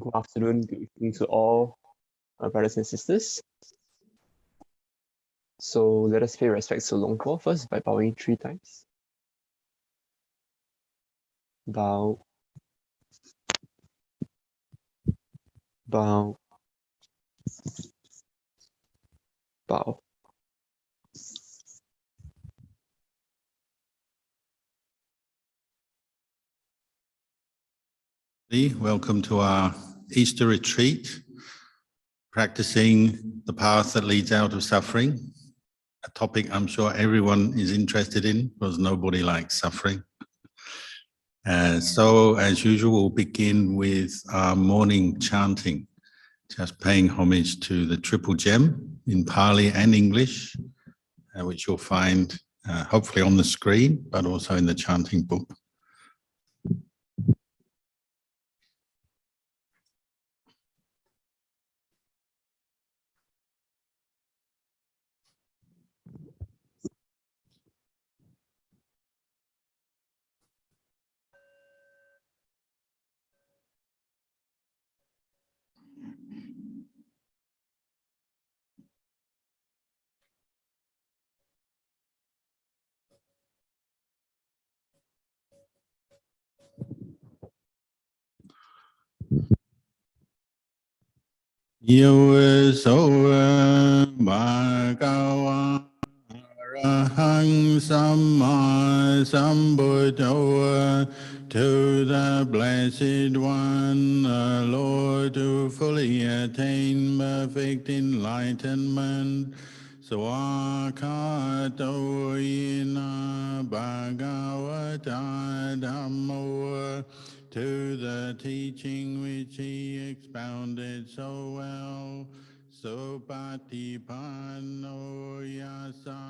Good afternoon, good evening to all my brothers and sisters. So let us pay respects to Long Po first by bowing 3 times. Bow. Bow. Bow. Welcome to our Easter retreat, practicing the path that leads out of suffering, a topic I'm sure everyone is interested in because nobody likes suffering. So as usual, we'll begin with our morning chanting, just paying homage to the Triple Gem in Pali and English, which you'll find hopefully on the screen, but also in the chanting book. Yo soa bhagava arahang samma sambuddho, to the Blessed One, the Lord, who fully attain perfect enlightenment. Swakato ina bhagavata dhammo, to the teaching which he expounded so well. Supatipanno yasa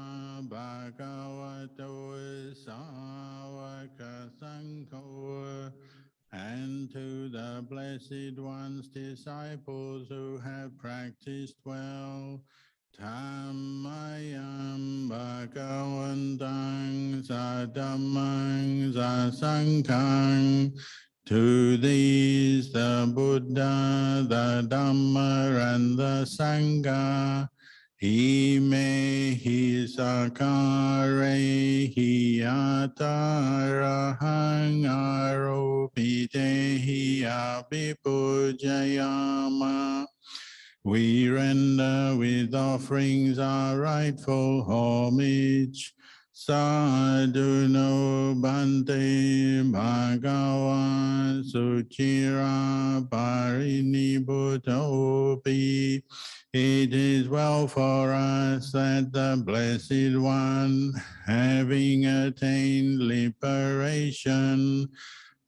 bhagavato sāvaka saṅgho, and to the Blessed One's disciples who have practiced well. Tammayam bhagavantang sadhammang sasaṅghang, to these the Buddha, the Dhamma, and the Sangha. Ime hi sakare hi atarahang aropite hi abhipujayama. We render with offerings our rightful homage. Sadhu no bhante bhagava suchira parinibhutopi. It is well for us that the Blessed One, having attained liberation,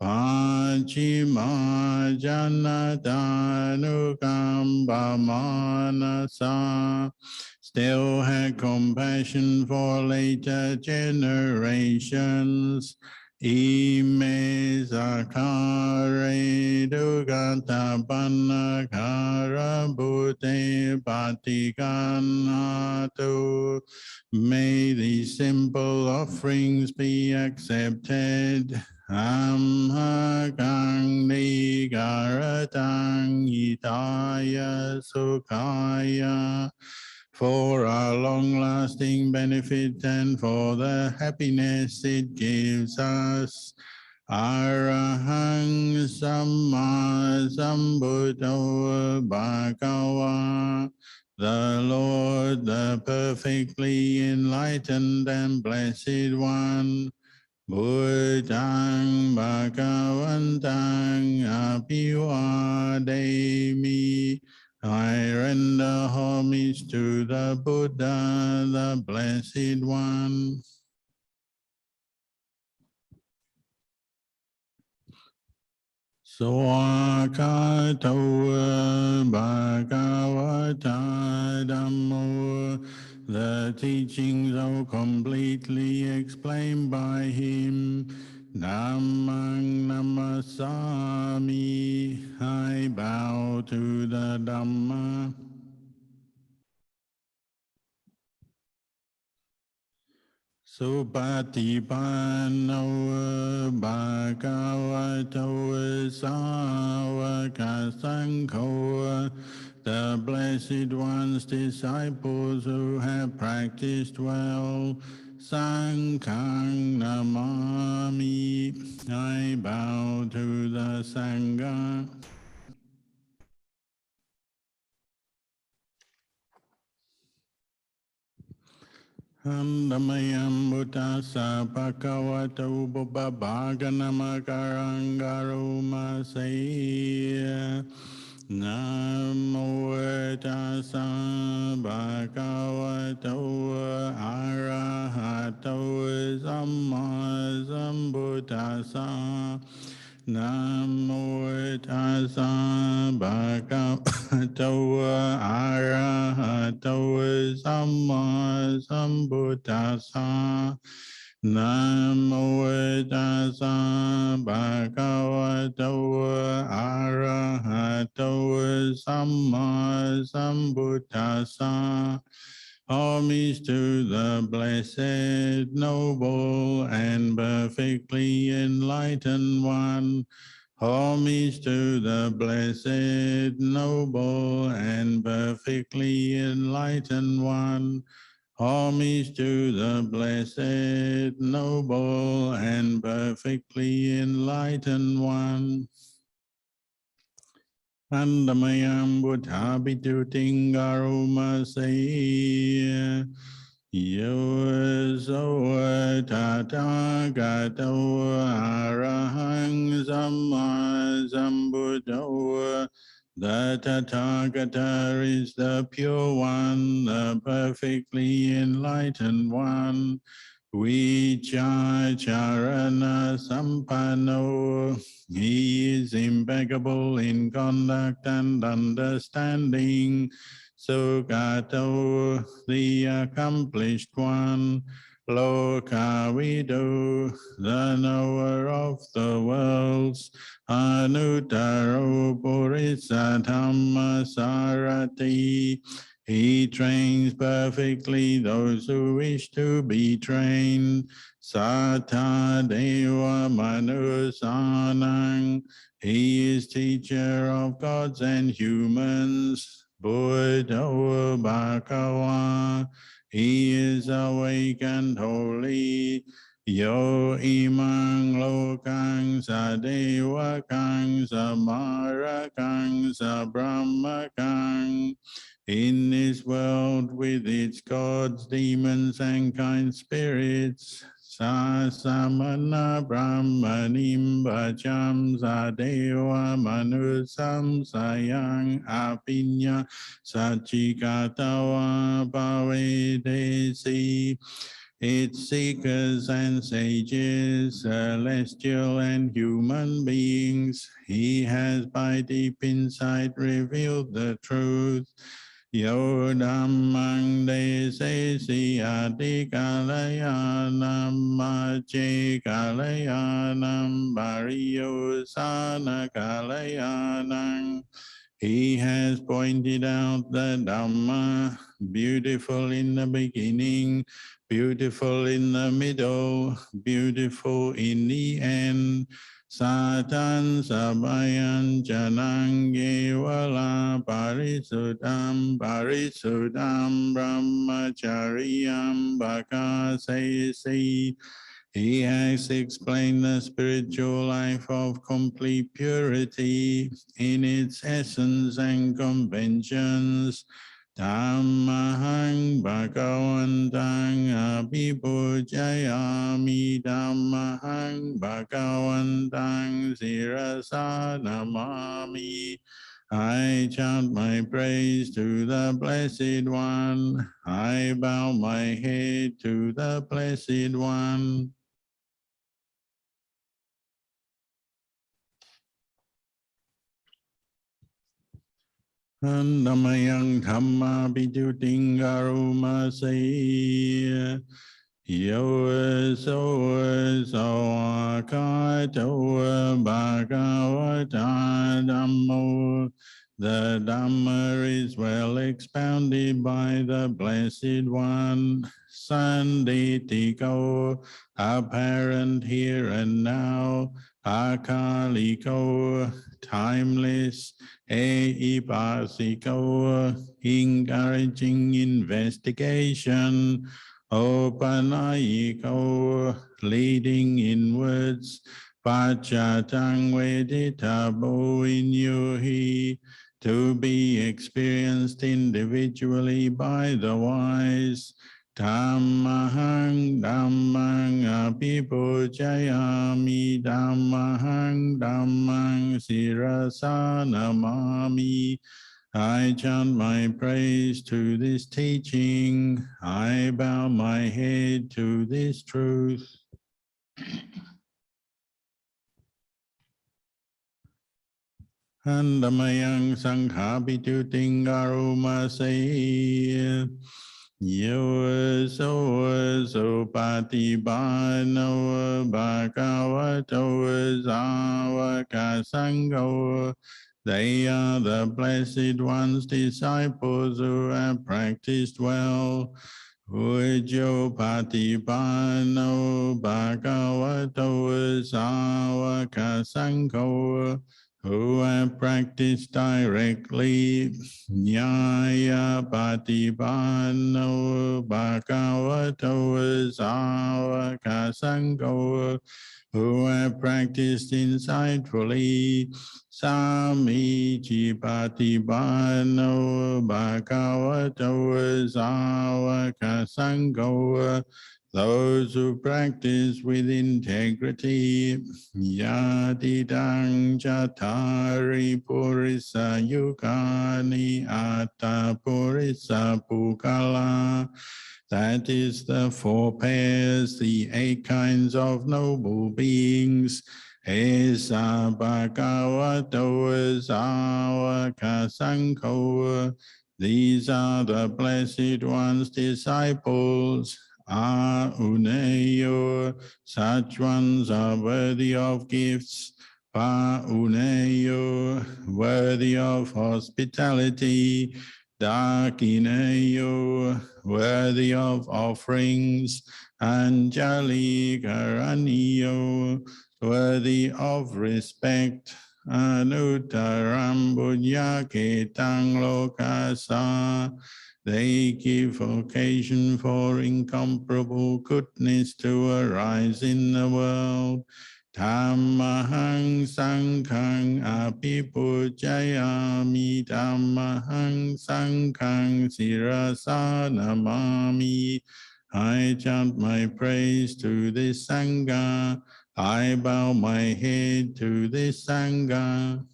Pachima Janatanukamba Manasa, still had compassion for later generations. Ime Zakare Dugata Panakara Bhute Patikanatu. May these simple offerings be accepted. Amhakang Nigaratang Hitaya Sukhaya, for our long-lasting benefit and for the happiness it gives us. Arahang Samma Sambuddho Bhagava, the Lord, the perfectly enlightened and blessed One. Buddhang Bhagavantang Abhivademi, I render homage to the Buddha, the Blessed One. Swakato Bhagavata Dhammo, the teachings so completely explained by him. Dhammang namasami, I bow to the Dhamma. Supatipanno bhagavato sāvaka saṅkho, the Blessed One's disciples who have practiced well, Saṅghang namami, I bow to the Sangha. Handamayam buddhasa bhagavato bhaganamakaraṅgaro masaya. Namo tassa bhagavato arahato samma sambuddhassa. Namo tassa bhagavato arahato samma sambuddhassa. Namo tassa bhagavato arahato samma sambuddhassa. Homage to the Blessed, Noble, and perfectly enlightened One. Homage to the Blessed, Noble, and perfectly enlightened One. Homage to the Blessed, Noble, and perfectly enlightened One. Andamayam buddha bitutingaro masaya. Yo so tathagato arahang samma sambuddho. The Tathagata is the pure one, the perfectly enlightened one. Vicharana Sampano, he is impeccable in conduct and understanding. Sugato, the accomplished one. Lokavido, the knower of the worlds. Anuttaro Purisa Dhamma Sarati, he trains perfectly those who wish to be trained. Sata Deva Manusanang, he is teacher of gods and humans. Buddha Bhagawa, he is awake and holy. Yo imang lokang sa devakang sa marakang sa brahmakang. In this world with its gods, demons, and kind spirits, Sasamana Brahmanim Bhajam Sadeva Manusam Sayang Apinya Sachikatawa Bhavedesi. Its seekers and sages, celestial and human beings, he has by deep insight revealed the truth. Yo dhammang desesi adi kalayanam machi kalayanam bariyo sana kalayanam. He has pointed out the Dhamma, beautiful in the beginning, beautiful in the middle, beautiful in the end. Satan sabayan janang yevala parisudam parisudam brahmacharyam bhakasesi. He has explained the spiritual life of complete purity in its essence and conventions. Dhammahang bhagavantang abhipujayami, Dhammahang bhagavantang sirasa namami. I chant my praise to the Blessed One. I bow my head to the Blessed One. Andamayang dhamma bidutingaro masaya. Yo so akato bhagavata dhammo. The Dhamma is well expounded by the Blessed One. Sanditiko, apparent here and now. Akaliko, timeless. Eipasiko, encouraging investigation. Opanayiko, leading inwards. Pachatang veditabo inyuhi, to be experienced individually by the wise. Dhammahang dhammang apipujayami, dhammahang dhammang sirasa namami. I chant my praise to this teaching. I bow my head to this truth. Handamayang sanghapitu tingaruma say. Yo so patibano bhagavato zavaka sangho. They are the Blessed One's disciples who have practiced well. Ujo patibano bhagavato zavaka sangho, who have practiced directly. Nyaya patibano bhagavato zavaka sangho, who have practiced insightfully. Samichi patibano bhagavato zavaka sangho, those who practice with integrity. Yadidang chatari purisa yukani atta purisa pukala. That is the 4 pairs, the 8 kinds of noble beings. Esa bhagavato zavaka sangho. These are the Blessed One's disciples. Uneyo, such ones are worthy of gifts. Uneyo, worthy of hospitality. Dakineyo, worthy of offerings. Anjali Karaniyo, worthy of respect. Anuttaram bunyaketang lokasa, they give occasion for incomparable goodness to arise in the world. Dhammahang sanghang apipujayami, dhammahang sanghang sirasa namami. I chant my praise to this sangha. I bow my head to this sangha.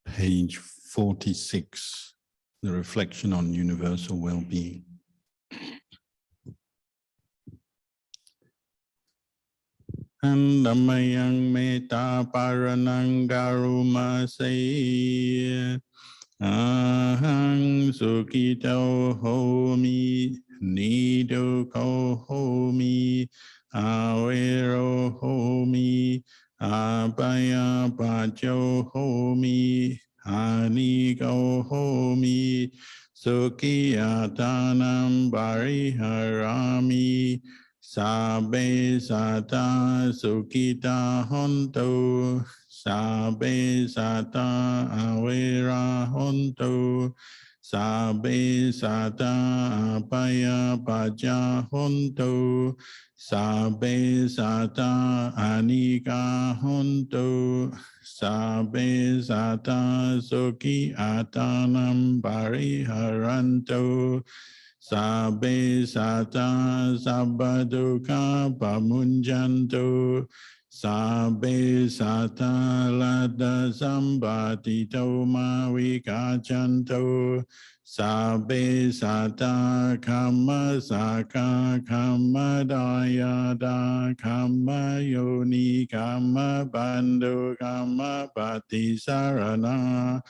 Page 46, the reflection on universal well-being. Andamayang metta paranang garuma say. Ahang sukito homi, nido ko homi, awero homi, abaya pacho homi, aniko homi, sukiyatanam bariharami, sabe sata sukita honto, sabe sata awera honto, sabe sata apaya paja honto, sabe sata anika honto, sabe sata suki atanam pariharanto, sabe sata sabbaduka pamunjanto, Sabbe sata lada sambatito ma vikachanto. Sabbe sata kamma saka kamma dayada kamma yoni kamma bandhu kamma patisarana.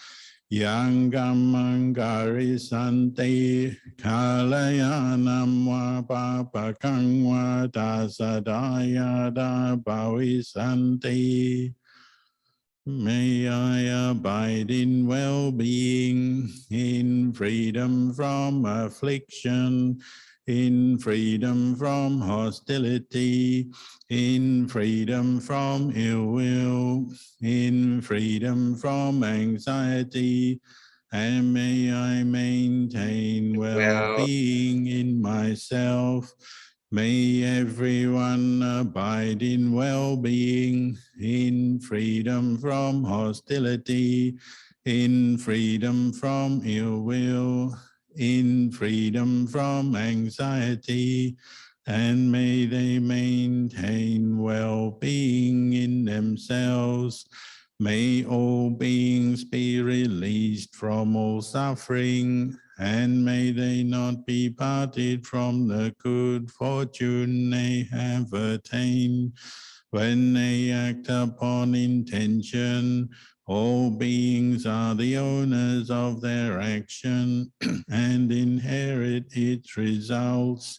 Yangamangari sante kalayanam wa papakang wa tasadaya da bhavisante. May I abide in well-being, in freedom from affliction, in freedom from hostility, in freedom from ill will, in freedom from anxiety, and may I maintain well-being in myself. May everyone abide in well-being, in freedom from hostility, in freedom from ill will, in freedom from anxiety, and may they maintain well-being in themselves. May all beings be released from all suffering, and may they not be parted from the good fortune they have attained. When they act upon intention, all beings are the owners of their action and inherit its results.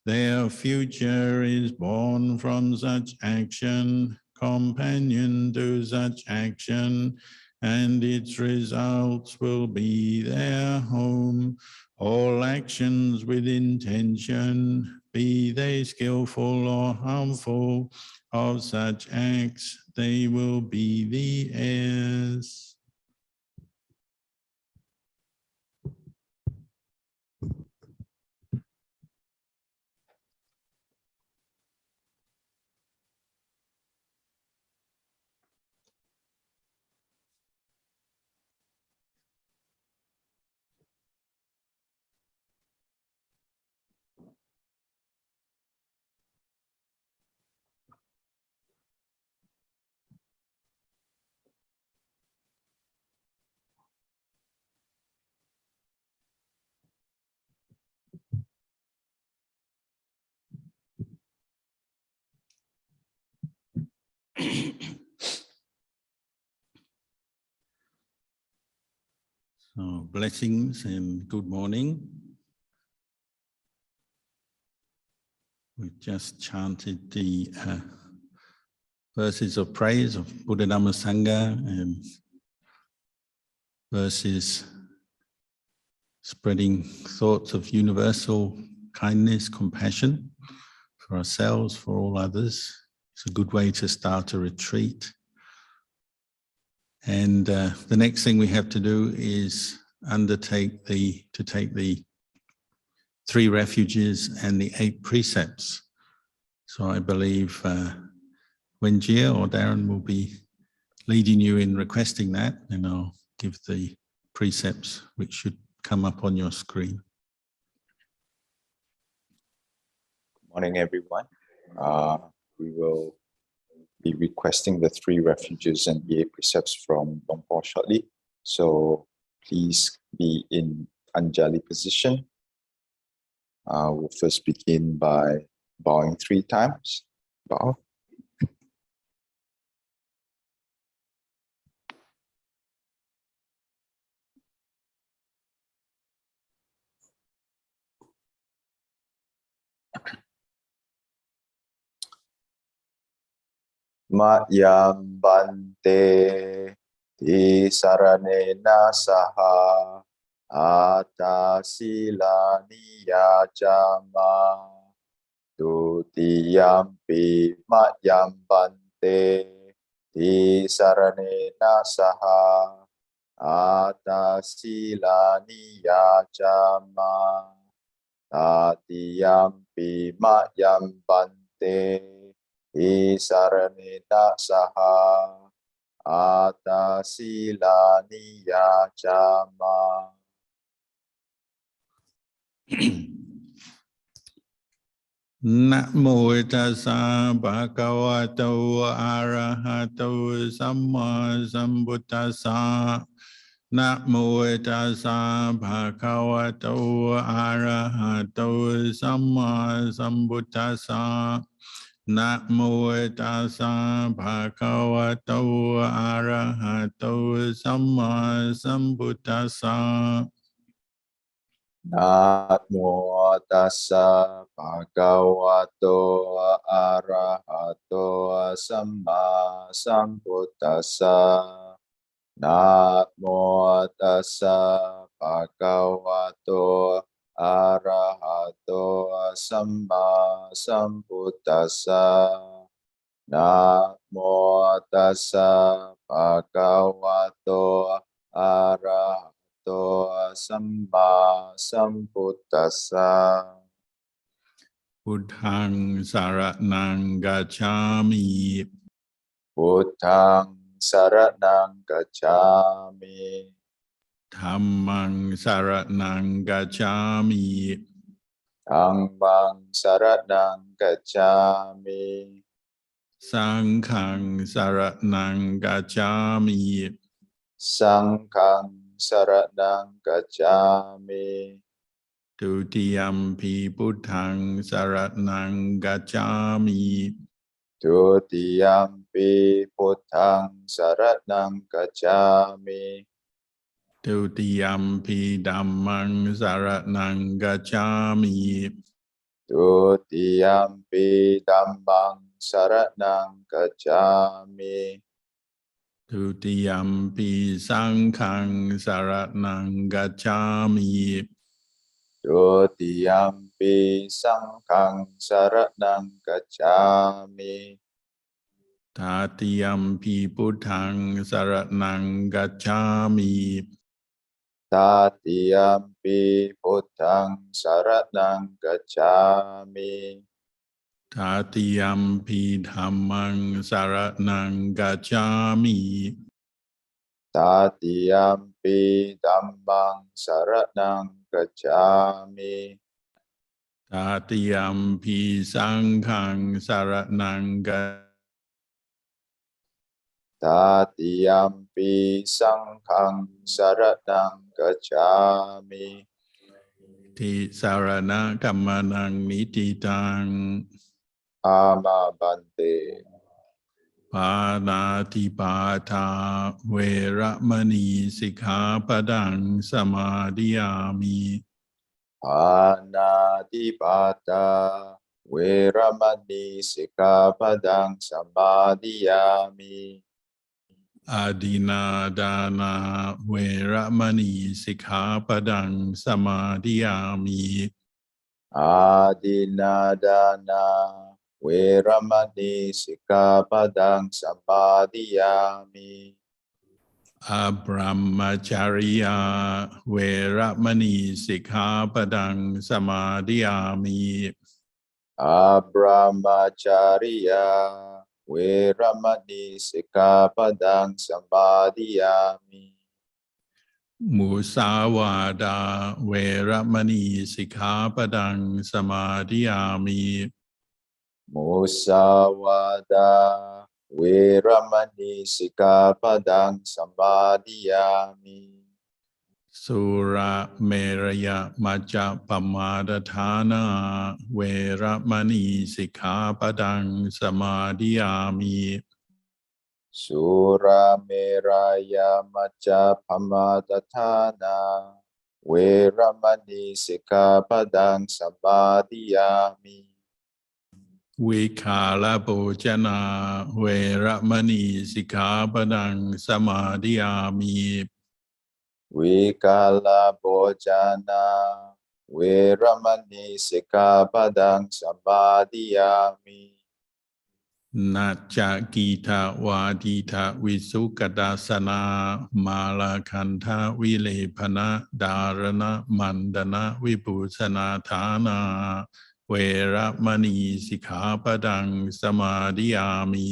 Their future is born from such action, companion to such action, and its results will be their home. All actions with intention, be they skillful or harmful, of such acts, they will be the heirs. So, blessings and good morning. We've just chanted the verses of praise of Buddha Dhamma Sangha and verses spreading thoughts of universal kindness, compassion for ourselves, for all others. It's a good way to start a retreat. And the next thing we have to do is take the 3 refuges and the 8 precepts. So I believe Wenjia or Darren will be leading you in requesting that, and I'll give the precepts which should come up on your screen. Good morning, everyone. We will be requesting the 3 refuges and the 8 precepts from Bangpo shortly. So please be in Anjali position. We'll first begin by bowing 3 times. Bow. Matyam bante ti saranena saha ata silani yajama tutiyampi matyam bante ti saranena saha ata silani yajama tatiyampi matyam bante Isaranena saha ata silani yajama. นะโมตัสสะภะคะวะโตอะระหะโตสัมมาสัมพุทธัสสะนะโมตัสสะภะคะวะโตอะระหะโตสัมมาสัมพุทธัสสะนะโมตัสสะภะคะวะโตอะระหะโตสัมมาสัมพุทธัสสะนะโมตัสสะภะคะวะโตอะระหะโตสัมมาสัมพุทธัสสะนะโมตัสสะภะคะวะโตอะระหะโตสัมมาสัมพุทธัสสะนะโมตัสสะภะคะวะโตอะระหะโตสัมมาสัมพุทธัสสะ พุทธังสารนังกัจฉามิ พุทธังสรณังกัจฉามิ ธัมมังสารนังกัจฉามิ ธัมมังสรณังกัจฉามิ สังฆังสารนังกัจฉามิ สังฆังสรณังกัจฉามิ ทุติยัมปิพุทธังสารนังกัจฉามิ ทุติยัมปิพุทธังสรณังกัจฉามิ ทุติยัมปิธัมมังสารนังกัจฉามิ ทุติยัมปิธัมมังสรณังกัจฉามิ ทุติยัมปิสังฆังสารนังกัจฉามิ ทุติยัมปิสังฆังสรณังกัจฉามิ ตาติยัมปิพุทธังสารนังกัจฉามิ ตาติยัมปิพุทธังสรณังกัจฉามิ ตาติยัมปิธัมมังสารนังกัจฉามิ ตาติยัมปิธัมมังสรณังกัจฉามิ ตาติยัมปิสังฆังสารนังกัจ ตาติยัมปิสังฆังสรณังกัจฉามิ ทิสารณะกัมมนังนิติตัง อามาบันเต ปานาติปาทาเวระมณีสิกขาปดังสมาธิยามิ ปานาติปาตาเวรมณีสิกขาปดังสมาธิยามิ อาดินาดานาเวระมณีสิกขาปดังสมาธิยามิ อาดินาดานาเวรมณีสิกขาปดังสมาธิยามิ อาบรมมจาริยาเวระมณีสิกขาปดังสมาธิยามิ อาบรามจาริยาเวรมณีสิกขาปดังสมาธิยามิ มุสาวาดาเวระมณีสิกขาปดังสมาธิยามิ มุสาวาดาเวรมณีสิกขาปดังสมาธิยามิ สุราเมรยมัจจปมาดฐานาเวระมณีสิกขาปดังสมาธิยามิ สุราเมรยามัจจปมาตฐานาเวรมณีสิกขาปดังสมาธิยามิ วิคาลโภชนาเวระมณีสิกขาปดังสมาธิยามิ วิกาลโภจานาเวรมณีสิกขาปดังสมาธิยามิ นัจจกีทาวาดีทาวิสุกตาสนามาลาคันทาวิเลพนะดารณะมันดนะวิปุสนาฐานาเวระมณีสิกขาปดังสมาธิยามิ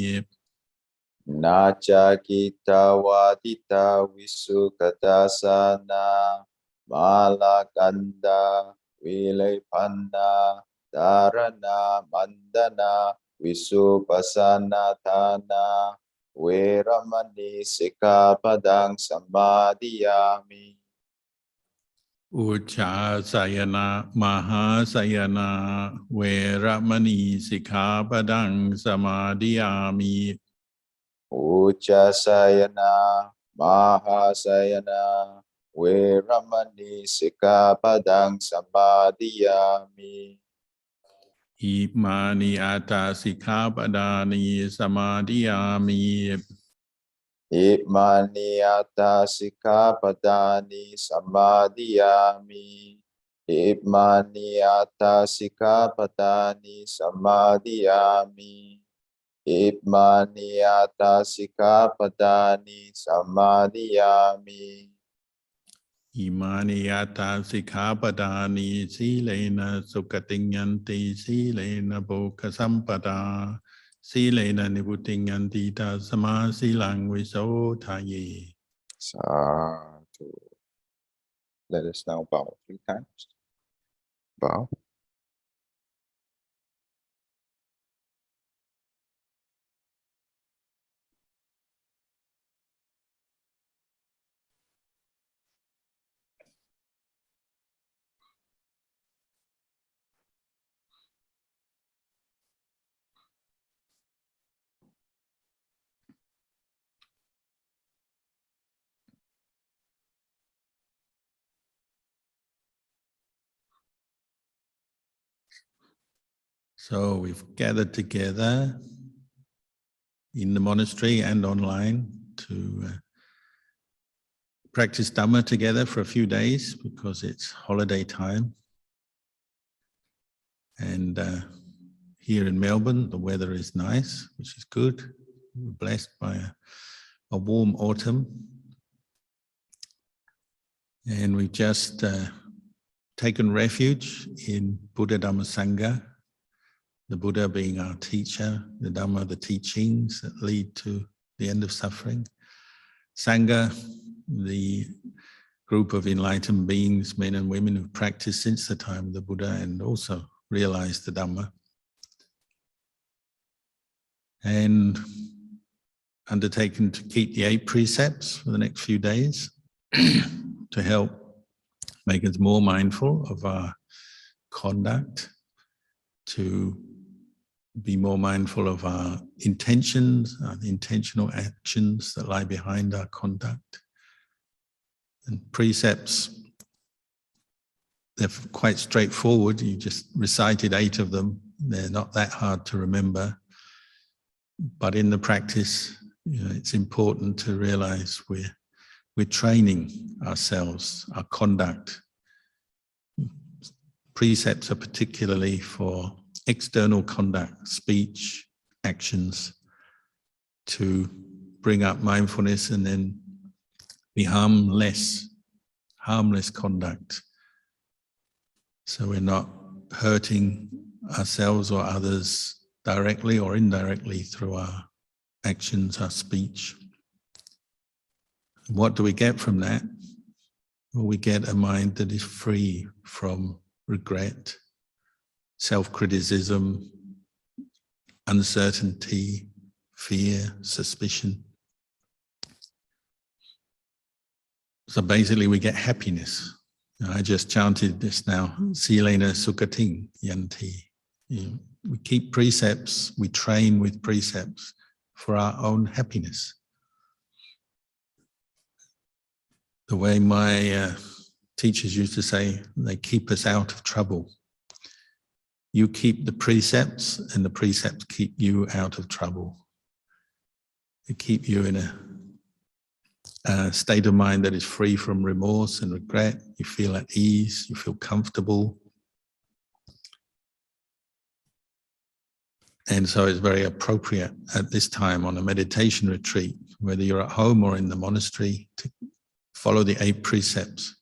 นาจากิตาวาติตาวิสุกตาสานามาลากันดาวิเลพันนา Dharana, Mandana, Visupasana, Thana, Veramani, Sikkhapadang Samadhiyami. Ucca sayana maha sayana veramani sikkhapadang samadhiyami. Uccasayana, Mahasayana, Veramani, Sikkhapadang Samadhiyami. Imani atta sikkhapadani samadhiyami. Imaniata Sikkhapadani Samadhiyami. Imaniata Sikkhapadani Samadhiyami. Imaniata Sikkhapadani Samadhiyami. Imani atta sikkhapadani silena sukhatinyanti silena bhokha sampada silena nibbutiyanti tasama silang visodhaye. Sadhu. Let us now bow 3 times. Bow. So we've gathered together in the monastery and online to practice Dhamma together for a few days because it's holiday time. And here in Melbourne, the weather is nice, which is good. We're blessed by a warm autumn. And we've just taken refuge in Buddha Dhamma Sangha, the Buddha being our teacher, the Dhamma, the teachings that lead to the end of suffering. Sangha, the group of enlightened beings, men and women who've practiced since the time of the Buddha and also realized the Dhamma. And undertaken to keep the 8 precepts for the next few days to help make us more mindful of our conduct, to be more mindful of our intentions, our intentional actions that lie behind our conduct. And precepts, they're quite straightforward. You just recited 8 of them. They're not that hard to remember. But in the practice, it's important to realize we're training ourselves, our conduct. Precepts are particularly for external conduct, speech, actions, to bring up mindfulness and then be harmless conduct. So we're not hurting ourselves or others directly or indirectly through our actions, our speech. What do we get from that? Well, we get a mind that is free from regret, self-criticism, uncertainty, fear, suspicion. So basically we get happiness. I just chanted this now, Silena Sukhating Yanti. We keep precepts, we train with precepts for our own happiness. The way my teachers used to say, they keep us out of trouble. You keep the precepts and the precepts keep you out of trouble. They keep you in a state of mind that is free from remorse and regret. You feel at ease, you feel comfortable. And so it's very appropriate at this time on a meditation retreat, whether you're at home or in the monastery, to follow the 8 precepts.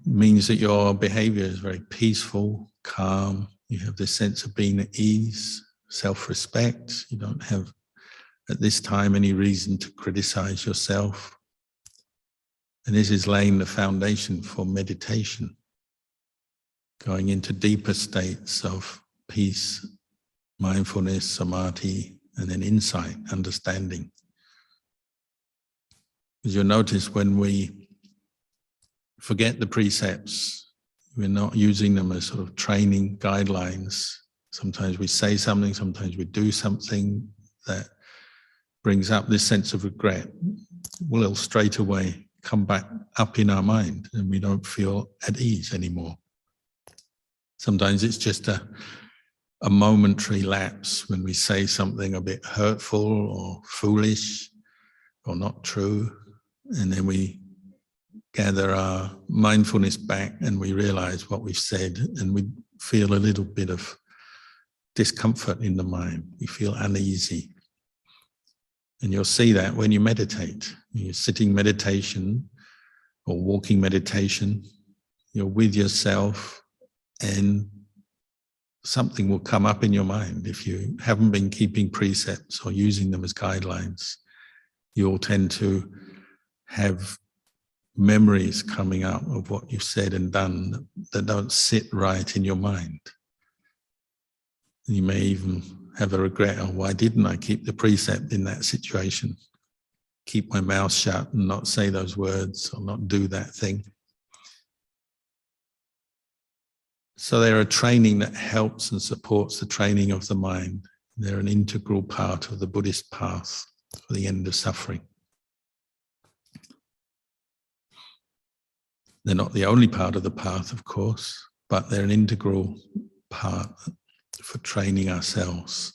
Means that your behavior is very peaceful, calm. You have this sense of being at ease, self-respect. You don't have, at this time, any reason to criticize yourself. And this is laying the foundation for meditation. going into deeper states of peace, mindfulness, samadhi, and then insight, understanding. As you'll notice, when we forget the precepts, we're not using them as sort of training guidelines. Sometimes we say something, sometimes we do something that brings up this sense of regret. Will straight away come back up in our mind and we don't feel at ease anymore. Sometimes it's just a momentary lapse when we say something a bit hurtful or foolish or not true, and then we gather our mindfulness back and we realize what we've said, and we feel a little bit of discomfort in the mind. We feel uneasy. And you'll see that when you meditate. You're sitting meditation or walking meditation, you're with yourself, and something will come up in your mind. If you haven't been keeping precepts or using them as guidelines, you'll tend to have memories coming up of what you've said and done that don't sit right in your mind. You may even have a regret, oh, why didn't I keep the precept in that situation? Keep my mouth shut and not say those words or not do that thing. So they're a training that helps and supports the training of the mind. They're an integral part of the Buddhist path for the end of suffering. They're not the only part of the path, of course, but they're an integral part for training ourselves.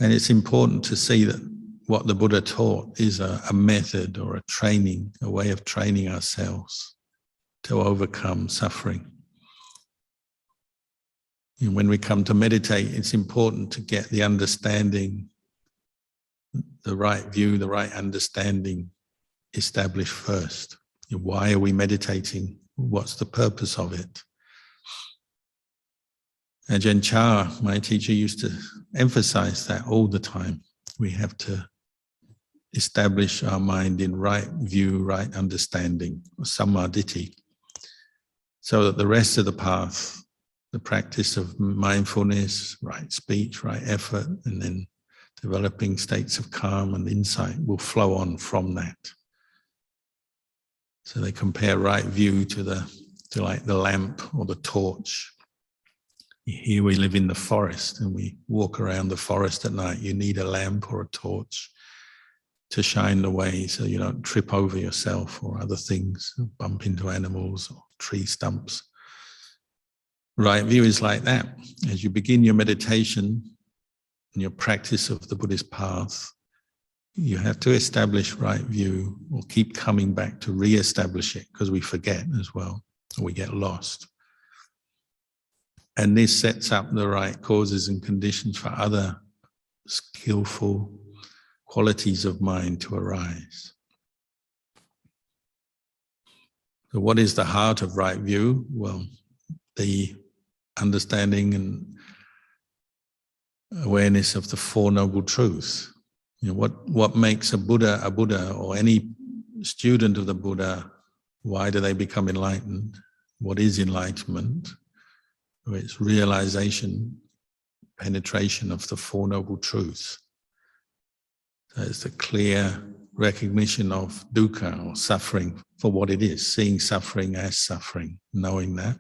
And it's important to see that what the Buddha taught is a method or a training, a way of training ourselves to overcome suffering. And when we come to meditate, it's important to get the understanding, the right view, the right understanding established first. Why are we meditating? What's the purpose of it? Ajahn Chah, my teacher, used to emphasize that all the time. We have to establish our mind in right view, right understanding, samadhi, so that the rest of the path, the practice of mindfulness, right speech, right effort, and then developing states of calm and insight will flow on from that. So they compare right view to like the lamp or the torch. Here we live in the forest and we walk around the forest at night. You need a lamp or a torch to shine the way so you don't trip over yourself or other things, bump into animals or tree stumps. Right view is like that. As you begin your meditation and your practice of the Buddhist path, you have to establish right view or keep coming back to re-establish it, because we forget as well, or we get lost. And this sets up the right causes and conditions for other skillful qualities of mind to arise. So what is the heart of right view? Well, the understanding and awareness of the Four Noble Truths. You know, what makes a Buddha, or any student of the Buddha? Why do they become enlightened? What is enlightenment? It's realization, penetration of the Four Noble Truths. So it's the clear recognition of dukkha, or suffering, for what it is, seeing suffering as suffering, knowing that.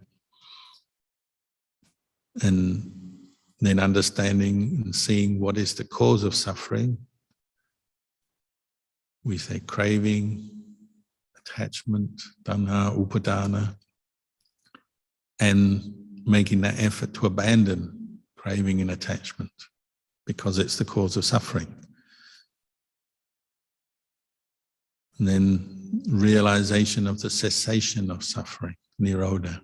And then understanding and seeing what is the cause of suffering. We say craving, attachment, tanha, upadana, and making that effort to abandon craving and attachment because it's the cause of suffering. And then realization of the cessation of suffering, nirodha.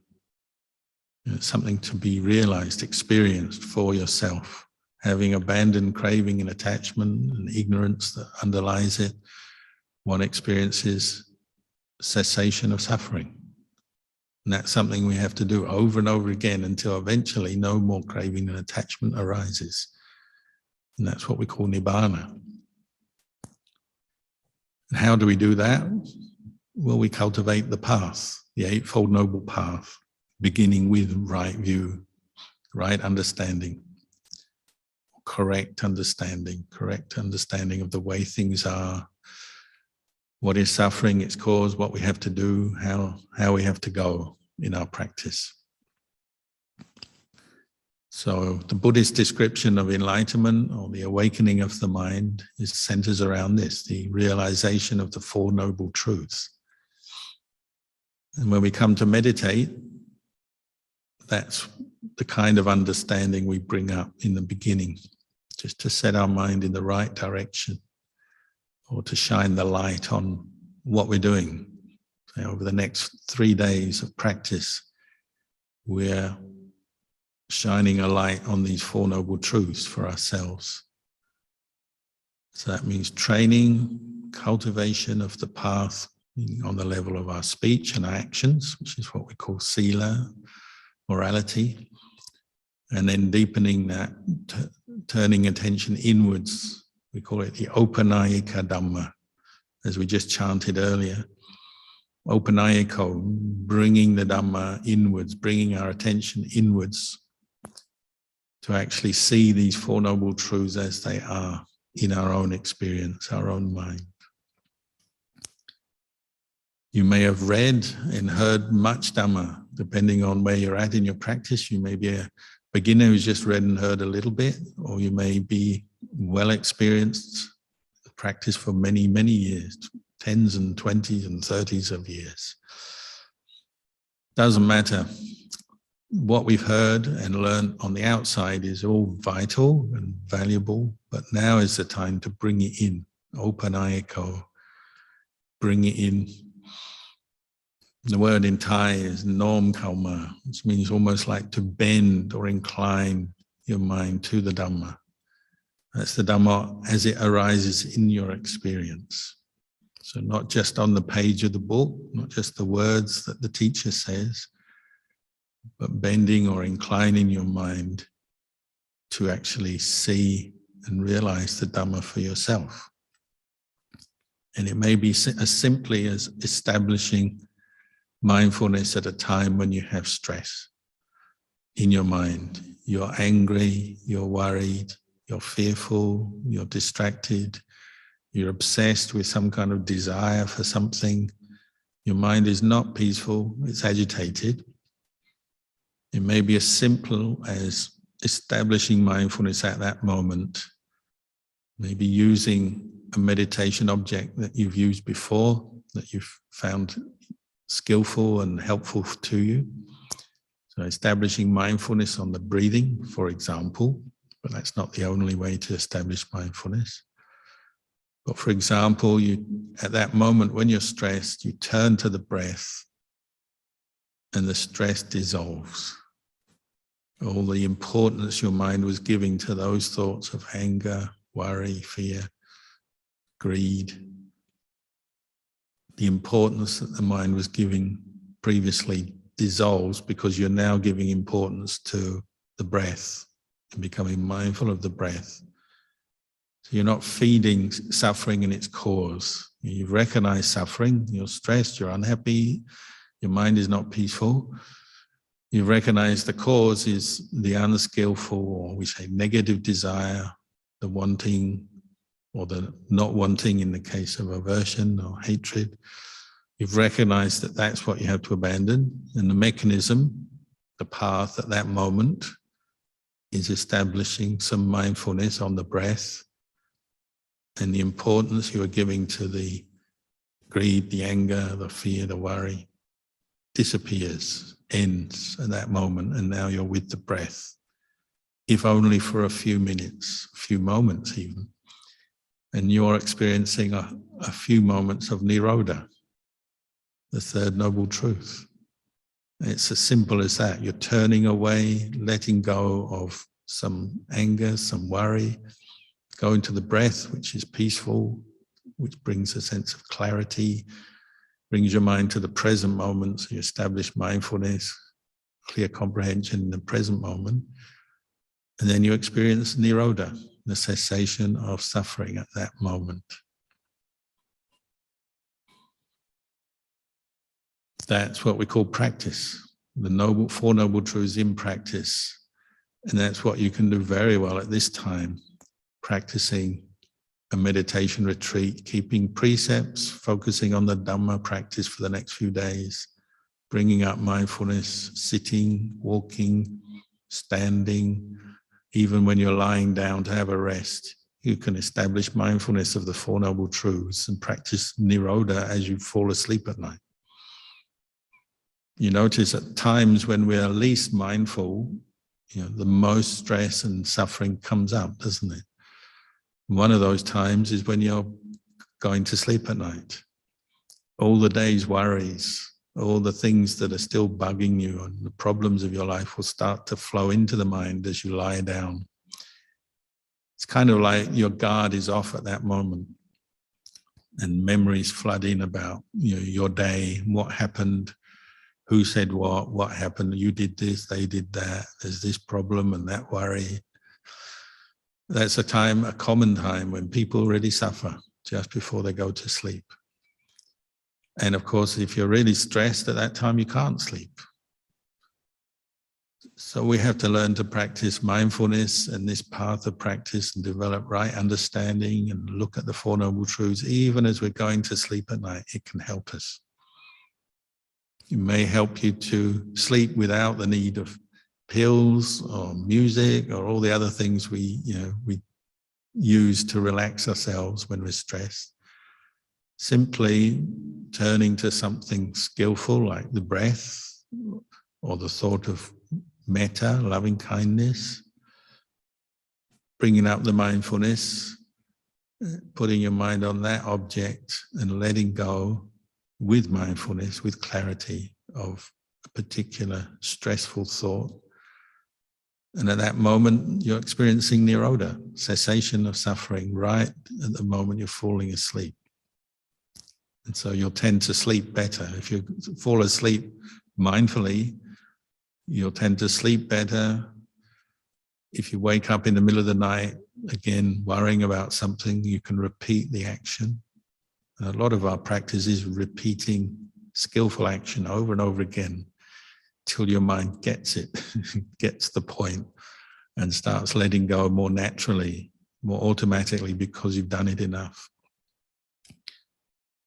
It's something to be realized, experienced for yourself. Having abandoned craving and attachment and ignorance that underlies it, one experiences cessation of suffering. And that's something we have to do over and over again until eventually no more craving and attachment arises. And that's what we call nibbana. And how do we do that? Well, we cultivate the path, the Eightfold Noble Path. beginning with right view, right understanding, correct understanding of the way things are, what is suffering, its cause, what we have to do, how we have to go in our practice. So the Buddhist description of enlightenment, or the awakening of the mind, centers around this, the realization of the Four Noble Truths. And when we come to meditate, that's the kind of understanding we bring up in the beginning, just to set our mind in the right direction, or to shine the light on what we're doing. So over the next 3 days of practice, we're shining a light on these Four Noble Truths for ourselves. So that means training, cultivation of the path on the level of our speech and our actions, which is what we call sila, morality, and then deepening that, turning attention inwards. We call it the Opanayika Dhamma, as we just chanted earlier. Opanayiko, bringing the Dhamma inwards, bringing our attention inwards to actually see these Four Noble Truths as they are in our own experience, our own mind. You may have read and heard much Dhamma, depending on where you're at in your practice. You may be a beginner who's just read and heard a little bit, or you may be well experienced, practice for many, many years, 10s and 20s and 30s of years. Doesn't matter. What we've heard and learned on the outside is all vital and valuable, but now is the time to bring it in. Opanayiko, bring it in. The word in Thai is nom kalma, which means almost like to bend or incline your mind to the Dhamma. That's the Dhamma as it arises in your experience. So not just on the page of the book, not just the words that the teacher says, but bending or inclining your mind to actually see and realize the Dhamma for yourself. And it may be as simply as establishing mindfulness at a time when you have stress in your mind. You're angry, you're worried, you're fearful, you're distracted, you're obsessed with some kind of desire for something. Your mind is not peaceful, it's agitated. It may be as simple as establishing mindfulness at that moment, maybe using a meditation object that you've used before, that you've found skillful and helpful to you. So establishing mindfulness on the breathing, for example, but that's not the only way to establish mindfulness. But for example, at that moment when you're stressed, you turn to the breath and the stress dissolves. All the importance your mind was giving to those thoughts of anger, worry, fear, greed, the importance that the mind was giving previously dissolves because you're now giving importance to the breath and becoming mindful of the breath. So you're not feeding suffering in its cause. You recognize suffering, you're stressed, you're unhappy, your mind is not peaceful. You recognize the cause is the unskillful, or we say negative desire, the wanting, or the not wanting in the case of aversion or hatred. You've recognized that that's what you have to abandon. And the mechanism, the path at that moment, is establishing some mindfulness on the breath and the importance you are giving to the greed, the anger, the fear, the worry disappears, ends at that moment, and now you're with the breath, if only for a few minutes, a few moments even. And you're experiencing a few moments of Nirodha, the third noble truth. It's as simple as that. You're turning away, letting go of some anger, some worry, going to the breath, which is peaceful, which brings a sense of clarity, brings your mind to the present moment, so you establish mindfulness, clear comprehension in the present moment, and then you experience Nirodha, the cessation of suffering at that moment. That's what we call practice. the Four Noble Truths in practice. And that's what you can do very well at this time, practicing a meditation retreat, keeping precepts, focusing on the Dhamma practice for the next few days, bringing up mindfulness, sitting, walking, standing, even when you're lying down to have a rest. You can establish mindfulness of the Four Noble Truths and practice Nirodha as you fall asleep at night. You notice at times when we are least mindful, the most stress and suffering comes up, doesn't it? One of those times is when you're going to sleep at night. All the day's worries, all the things that are still bugging you and the problems of your life will start to flow into the mind as you lie down. It's kind of like your guard is off at that moment and memories flood in about your day, what happened, who said what happened, you did this, they did that, there's this problem and that worry. That's a common time when people really suffer just before they go to sleep. And of course, if you're really stressed at that time, you can't sleep. So we have to learn to practice mindfulness and this path of practice and develop right understanding and look at the Four Noble Truths. Even as we're going to sleep at night, it can help us. It may help you to sleep without the need of pills or music or all the other things we use to relax ourselves when we're stressed. Simply turning to something skillful like the breath or the thought of metta, loving kindness, bringing up the mindfulness, putting your mind on that object and letting go with mindfulness, with clarity of a particular stressful thought. And at that moment, you're experiencing Nirodha, cessation of suffering, right at the moment you're falling asleep. And so you'll tend to sleep better. If you fall asleep mindfully, you'll tend to sleep better. If you wake up in the middle of the night, again, worrying about something, you can repeat the action. A lot of our practice is repeating skillful action over and over again till your mind gets it, gets the point, and starts letting go more naturally, more automatically because you've done it enough.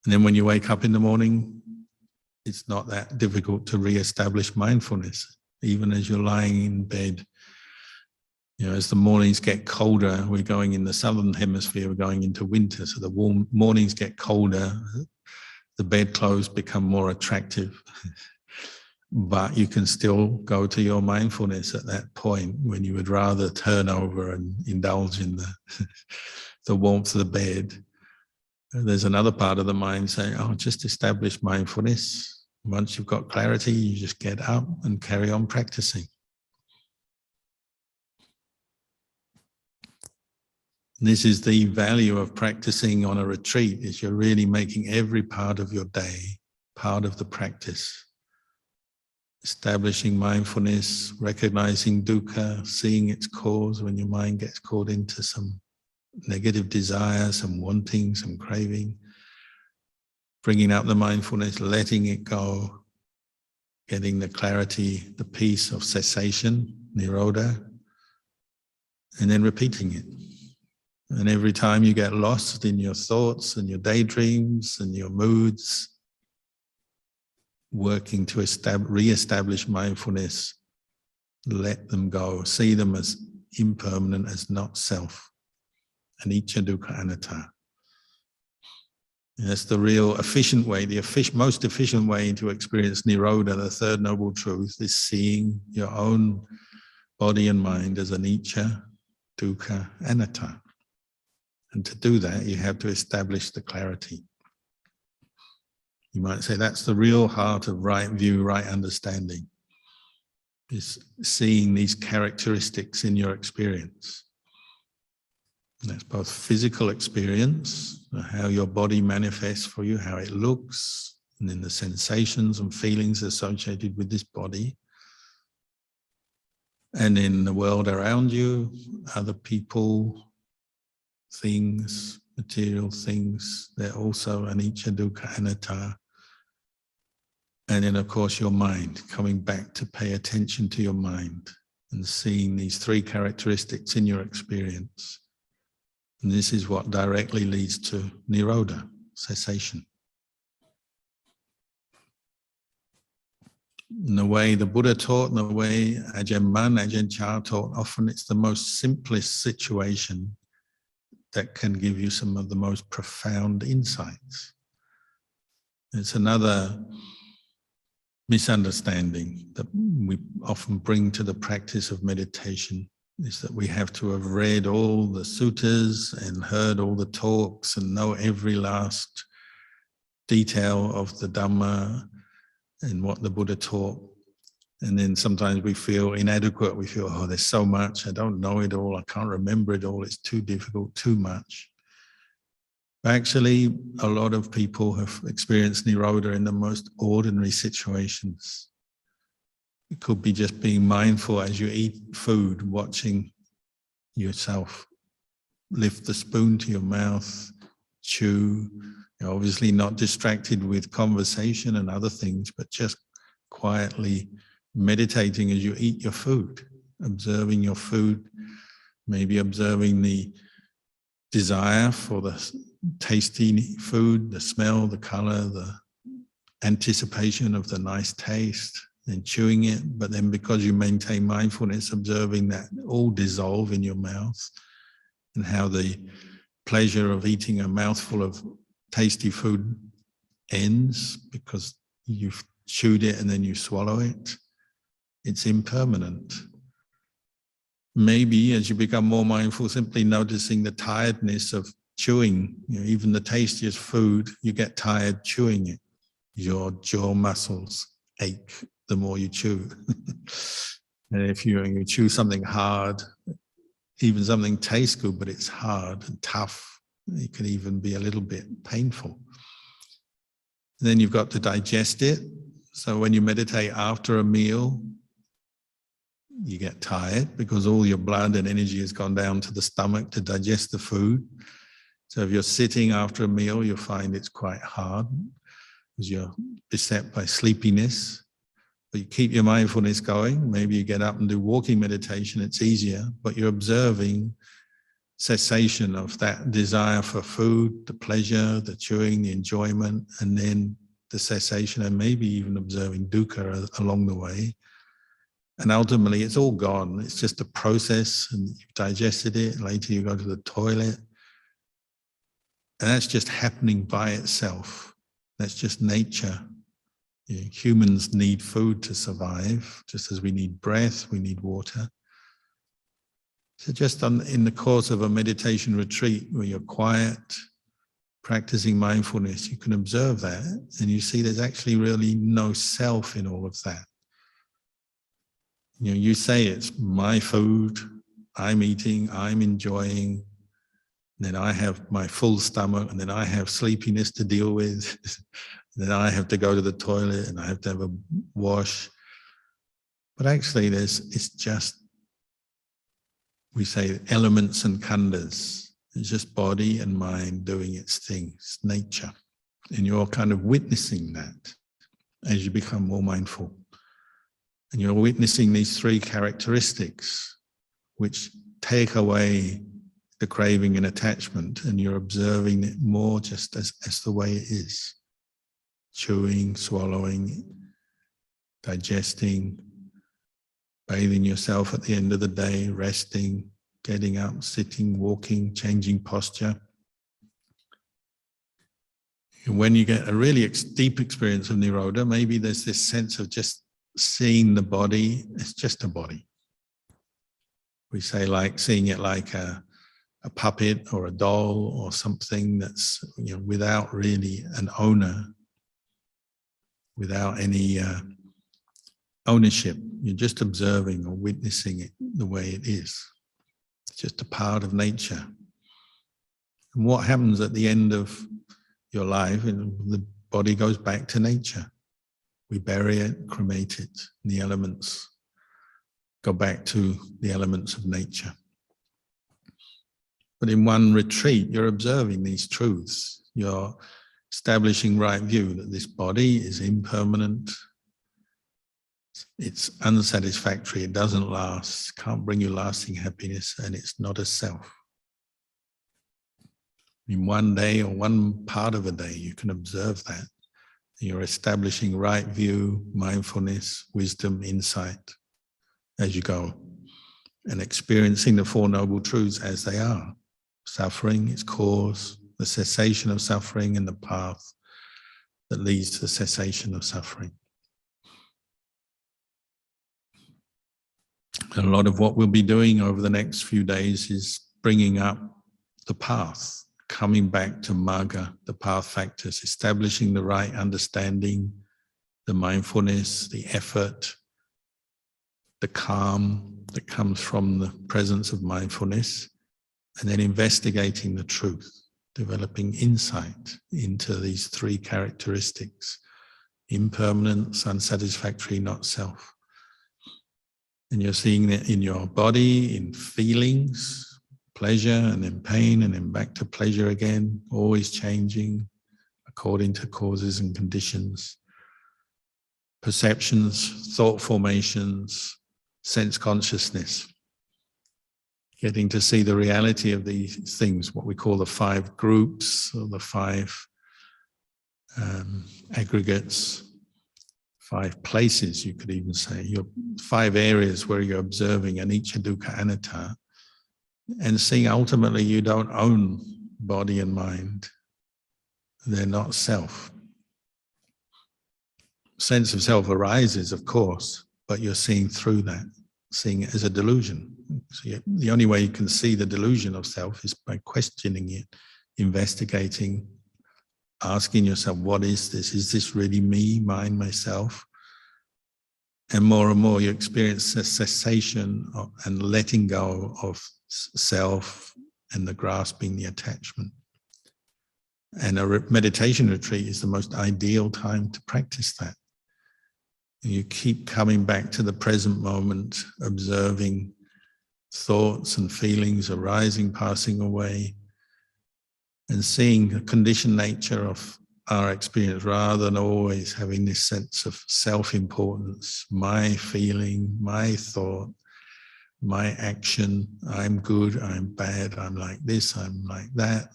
And then when you wake up in the morning, it's not that difficult to re-establish mindfulness, even as you're lying in bed. As the mornings get colder, we're going in the southern hemisphere, we're going into winter, so the warm mornings get colder, the bedclothes become more attractive. But you can still go to your mindfulness at that point when you would rather turn over and indulge in the warmth of the bed. There's another part of the mind saying, just establish mindfulness. Once you've got clarity, you just get up and carry on practicing. This is the value of practicing on a retreat, is you're really making every part of your day part of the practice. Establishing mindfulness, recognizing dukkha, seeing its cause when your mind gets caught into some negative desire, some wanting, some craving. Bringing up the mindfulness, letting it go, getting the clarity, the peace of cessation, Nirodha, and then repeating it. And every time you get lost in your thoughts and your daydreams and your moods, working to re-establish mindfulness, let them go, see them as impermanent, as not self. Anicca, dukkha, anatta. And that's the real efficient way, most efficient way to experience Nirodha, the third noble truth, is seeing your own body and mind as anicca, dukkha, anatta. And to do that, you have to establish the clarity. You might say that's the real heart of right view, right understanding, is seeing these characteristics in your experience. And that's both physical experience, how your body manifests for you, how it looks, and then the sensations and feelings associated with this body. And in the world around you, other people, things, material things, they're also anicca, dukkha, anatta. And then, of course, your mind, coming back to pay attention to your mind and seeing these three characteristics in your experience. And this is what directly leads to Nirodha, cessation. In the way the Buddha taught, in the way Ajahn Ajahn Chah taught, often it's the most simplest situation that can give you some of the most profound insights. It's another misunderstanding that we often bring to the practice of meditation, is that we have to have read all the suttas and heard all the talks and know every last detail of the Dhamma and what the Buddha taught. And then sometimes we feel inadequate. We feel, oh, there's so much. I don't know it all. I can't remember it all. It's too difficult, too much. Actually, a lot of people have experienced Nirodha in the most ordinary situations. It could be just being mindful as you eat food, watching yourself lift the spoon to your mouth, chew. You're obviously not distracted with conversation and other things, but just quietly meditating as you eat your food, observing your food, maybe observing the desire for the tasty food, the smell, the color, the anticipation of the nice taste, and chewing it. But then because you maintain mindfulness, observing that all dissolve in your mouth, and how the pleasure of eating a mouthful of tasty food ends because you've chewed it and then you swallow it. It's impermanent. Maybe as you become more mindful, simply noticing the tiredness of chewing, even the tastiest food, you get tired chewing it. Your jaw muscles ache the more you chew. And if you chew something hard, even something tastes good, but it's hard and tough, it can even be a little bit painful. And then you've got to digest it. So when you meditate after a meal, you get tired because all your blood and energy has gone down to the stomach to digest the food. So if you're sitting after a meal, you'll find it's quite hard because you're beset by sleepiness. But you keep your mindfulness going. Maybe you get up and do walking meditation, it's easier, but you're observing cessation of that desire for food, the pleasure, the chewing, the enjoyment, and then the cessation, and maybe even observing dukkha along the way. And ultimately, it's all gone. It's just a process, and you've digested it. Later, you go to the toilet. And that's just happening by itself. That's just nature. Humans need food to survive, just as we need breath, we need water. So just in the course of a meditation retreat where you're quiet, practicing mindfulness, you can observe that, and you see there's actually really no self in all of that. You say it's my food, I'm eating, I'm enjoying, then I have my full stomach, and then I have sleepiness to deal with, then I have to go to the toilet, and I have to have a wash. But actually it's just, we say elements and khandhas. It's just body and mind doing its thing. It's nature. And you're kind of witnessing that as you become more mindful. And you're witnessing these three characteristics which take away the craving and attachment, and you're observing it more just as the way it is. Chewing, swallowing, digesting, bathing yourself at the end of the day, resting, getting up, sitting, walking, changing posture. And when you get a really deep experience of Nirodha, maybe there's this sense of just seeing the body, it's just a body. We say like seeing it like a puppet or a doll or something that's without really an owner, without any ownership. You're just observing or witnessing it the way it is. It's just a part of nature. And what happens at the end of your life, the body goes back to nature. We bury it, cremate it, and the elements go back to the elements of nature. But in one retreat, you're observing these truths. You're establishing right view that this body is impermanent, it's unsatisfactory, it doesn't last, can't bring you lasting happiness, and it's not a self. In one day or one part of a day, you can observe that. You're establishing right view, mindfulness, wisdom, insight as you go, and experiencing the Four Noble Truths as they are. Suffering, its cause, the cessation of suffering, and the path that leads to the cessation of suffering. A lot of what we'll be doing over the next few days is bringing up the path, coming back to Magga, the path factors, establishing the right understanding, the mindfulness, the effort, the calm that comes from the presence of mindfulness, and then investigating the truth, developing insight into these three characteristics: impermanence, unsatisfactory, not self. And you're seeing that in your body, in feelings, pleasure and then pain and then back to pleasure again, always changing according to causes and conditions. Perceptions, thought formations, sense consciousness. Getting to see the reality of these things, what we call the five groups or the five aggregates, five places, you could even say, your five areas where you're observing anicca, dukkha, anatta, and seeing ultimately you don't own body and mind. They're not self. Sense of self arises, of course, but you're seeing through that, seeing it as a delusion. So the only way you can see the delusion of self is by questioning it, investigating, asking yourself, what is this? Is this really me, mine, myself? And more you experience a cessation and letting go of self and the grasping, the attachment. And a meditation retreat is the most ideal time to practice that. You keep coming back to the present moment, observing thoughts and feelings arising, passing away, and seeing the conditioned nature of our experience rather than always having this sense of self-importance, my feeling, my thought, my action, I'm good, I'm bad, I'm like this, I'm like that.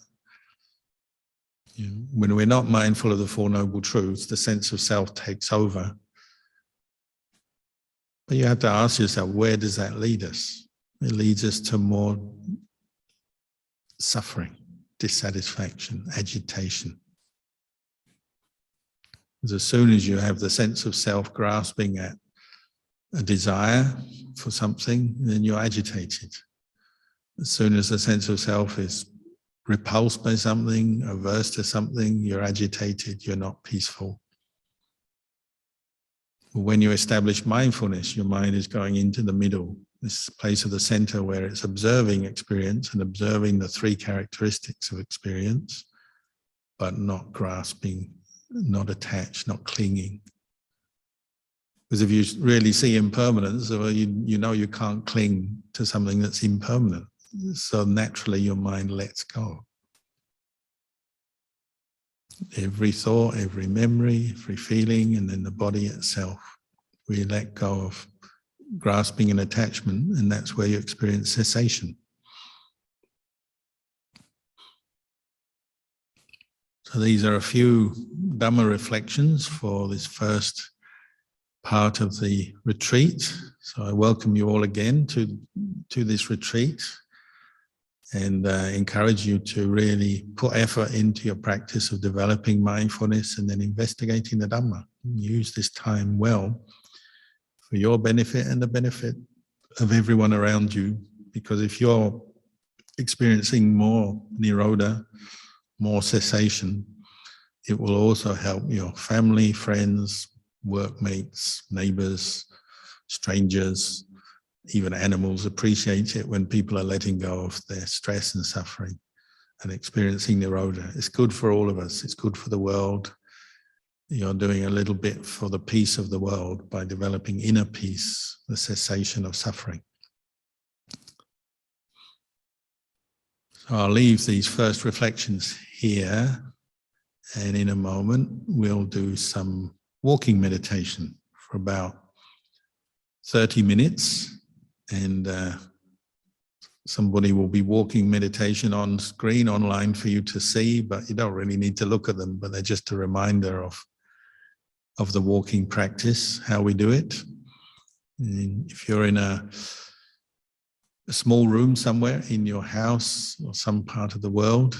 You know, when we're not mindful of the Four Noble Truths, the sense of self takes over. But you have to ask yourself, where does that lead us? It leads us to more suffering, dissatisfaction, agitation. Because as soon as you have the sense of self grasping at a desire for something, then you're agitated. As soon as the sense of self is repulsed by something, averse to something, you're agitated, you're not peaceful. When you establish mindfulness, your mind is going into the middle, this place of the center where it's observing experience and observing the three characteristics of experience, but not grasping, not attached, not clinging. Because if you really see impermanence, well, you know you can't cling to something that's impermanent. So naturally your mind lets go. Every thought, every memory, every feeling, and then the body itself. We let go of grasping and attachment, and that's where you experience cessation. So these are a few Dhamma reflections for this first part of the retreat. So I welcome you all again to this retreat and encourage you to really put effort into your practice of developing mindfulness and then investigating the Dhamma. Use this time well for your benefit and the benefit of everyone around you, because if you're experiencing more nirodha, more cessation, it will also help your family, friends, workmates, neighbors, strangers, even animals appreciate it when people are letting go of their stress and suffering and experiencing nirodha. It's good for all of us. It's good for the world. You're doing a little bit for the peace of the world by developing inner peace, the cessation of suffering. So I'll leave these first reflections here, And in a moment, we'll do some walking meditation for about 30 minutes. And somebody will be walking meditation on screen online for you to see, but you don't really need to look at them, but they're just a reminder of the walking practice, how we do it. And if you're in a small room somewhere in your house or some part of the world,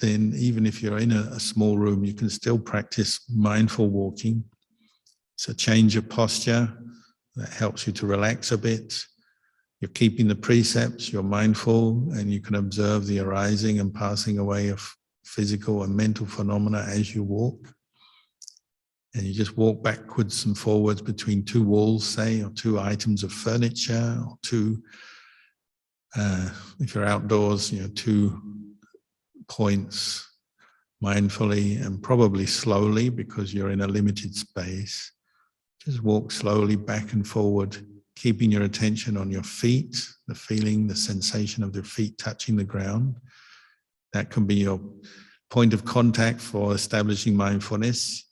then even if you're in a small room, you can still practice mindful walking. It's a change of posture that helps you to relax a bit. You're keeping the precepts, you're mindful, and you can observe the arising and passing away of physical and mental phenomena as you walk. And you just walk backwards and forwards between two walls, say, or two items of furniture, or two, if you're outdoors, 2 points mindfully and probably slowly because you're in a limited space. Just walk slowly back and forward, keeping your attention on your feet, the feeling, the sensation of the feet touching the ground. That can be your point of contact for establishing mindfulness.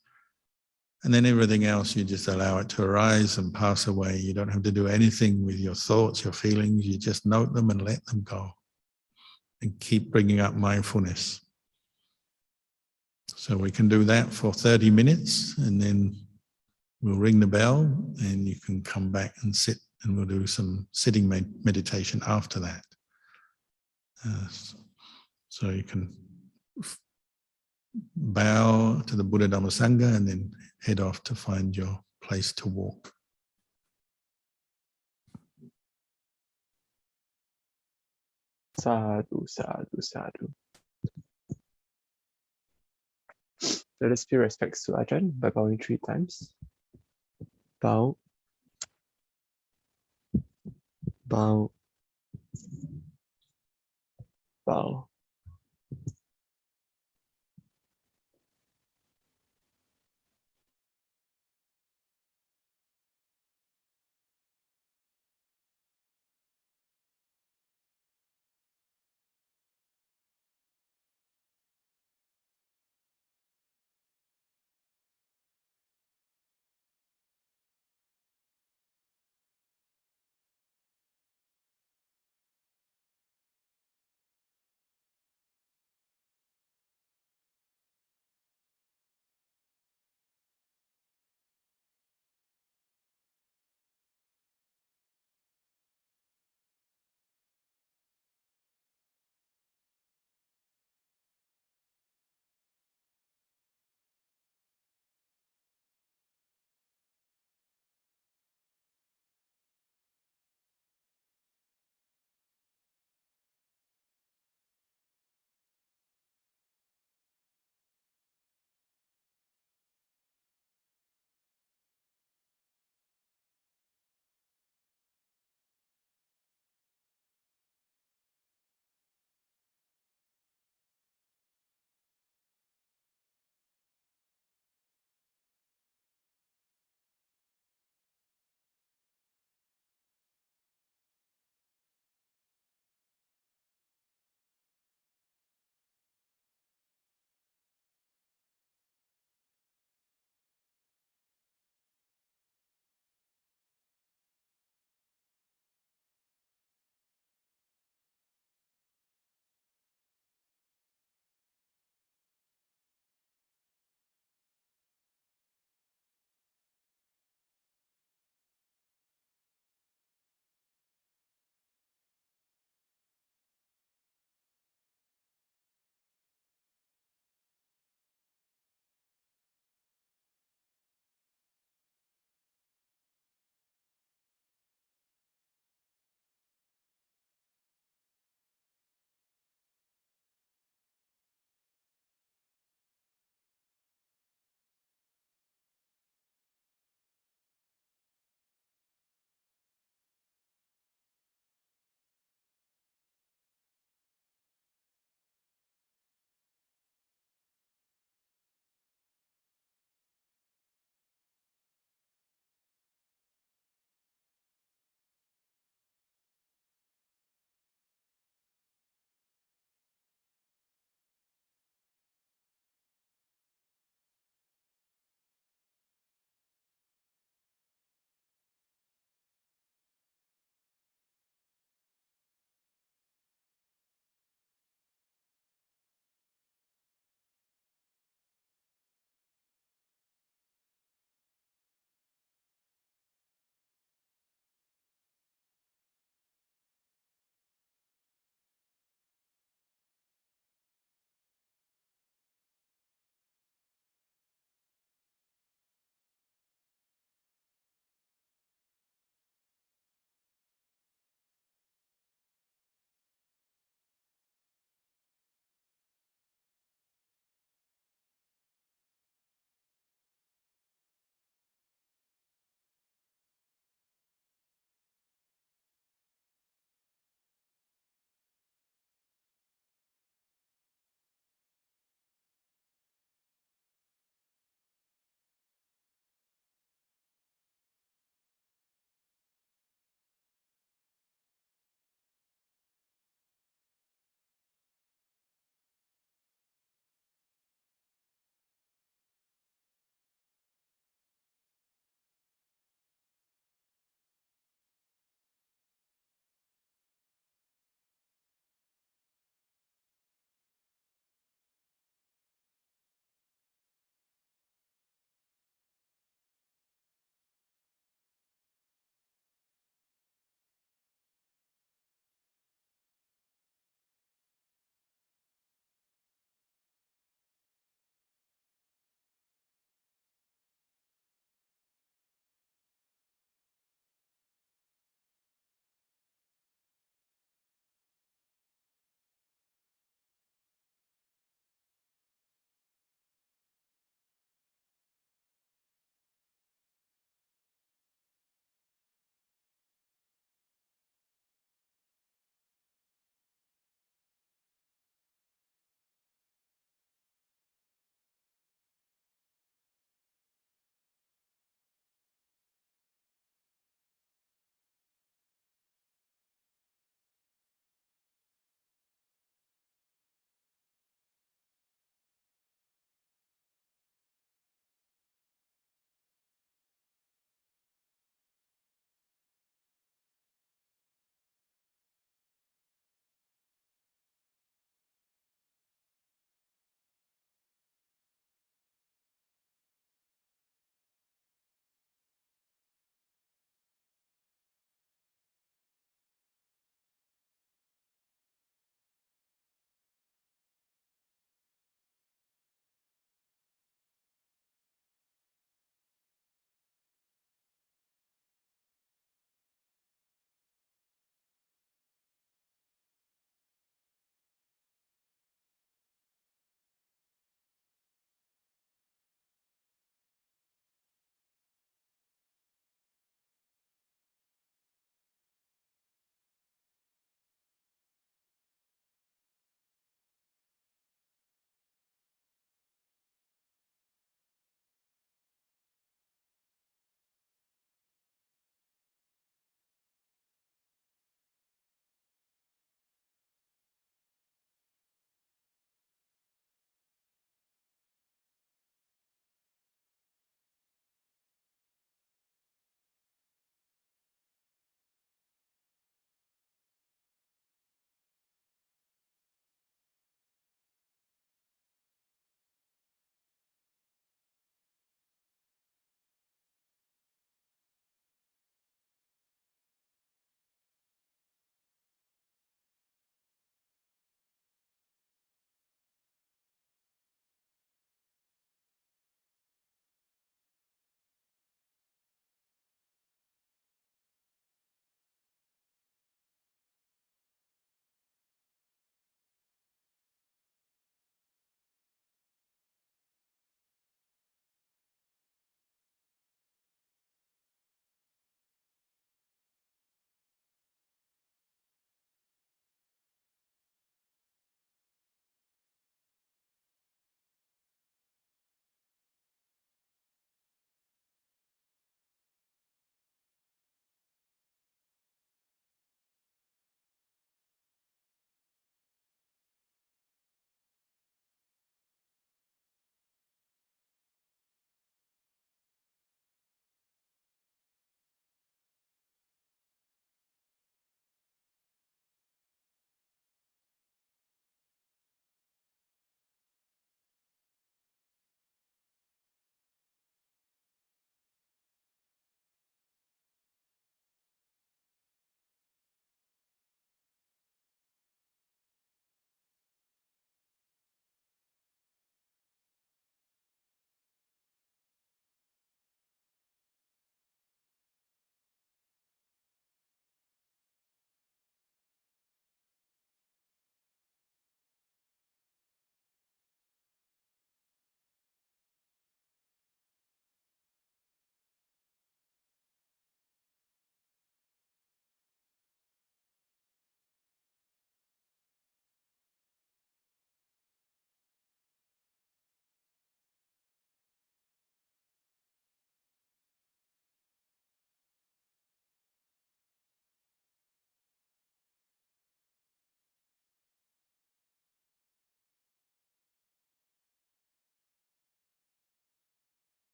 And then everything else, you just allow it to arise and pass away. You don't have to do anything with your thoughts, your feelings. You just note them and let them go. And keep bringing up mindfulness. So we can do that for 30 minutes and then we'll ring the bell and you can come back and sit and we'll do some sitting meditation after that. So you can bow to the Buddha Dhamma Sangha and then head off to find your place to walk. Sadhu, sadhu, sadhu. Let us pay respects to Ajahn by bowing 3 times. Bow, bow, bow.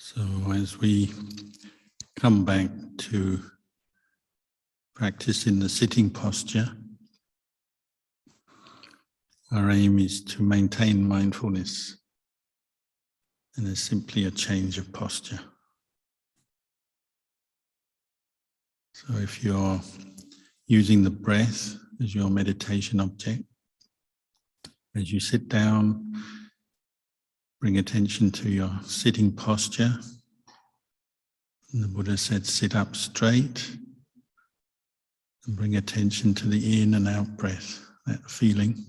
So as we come back to practice in the sitting posture, our aim is to maintain mindfulness, and there's simply a change of posture. So if you're using the breath as your meditation object, as you sit down, bring attention to your sitting posture. And the Buddha said, sit up straight and bring attention to the in and out breath, that feeling.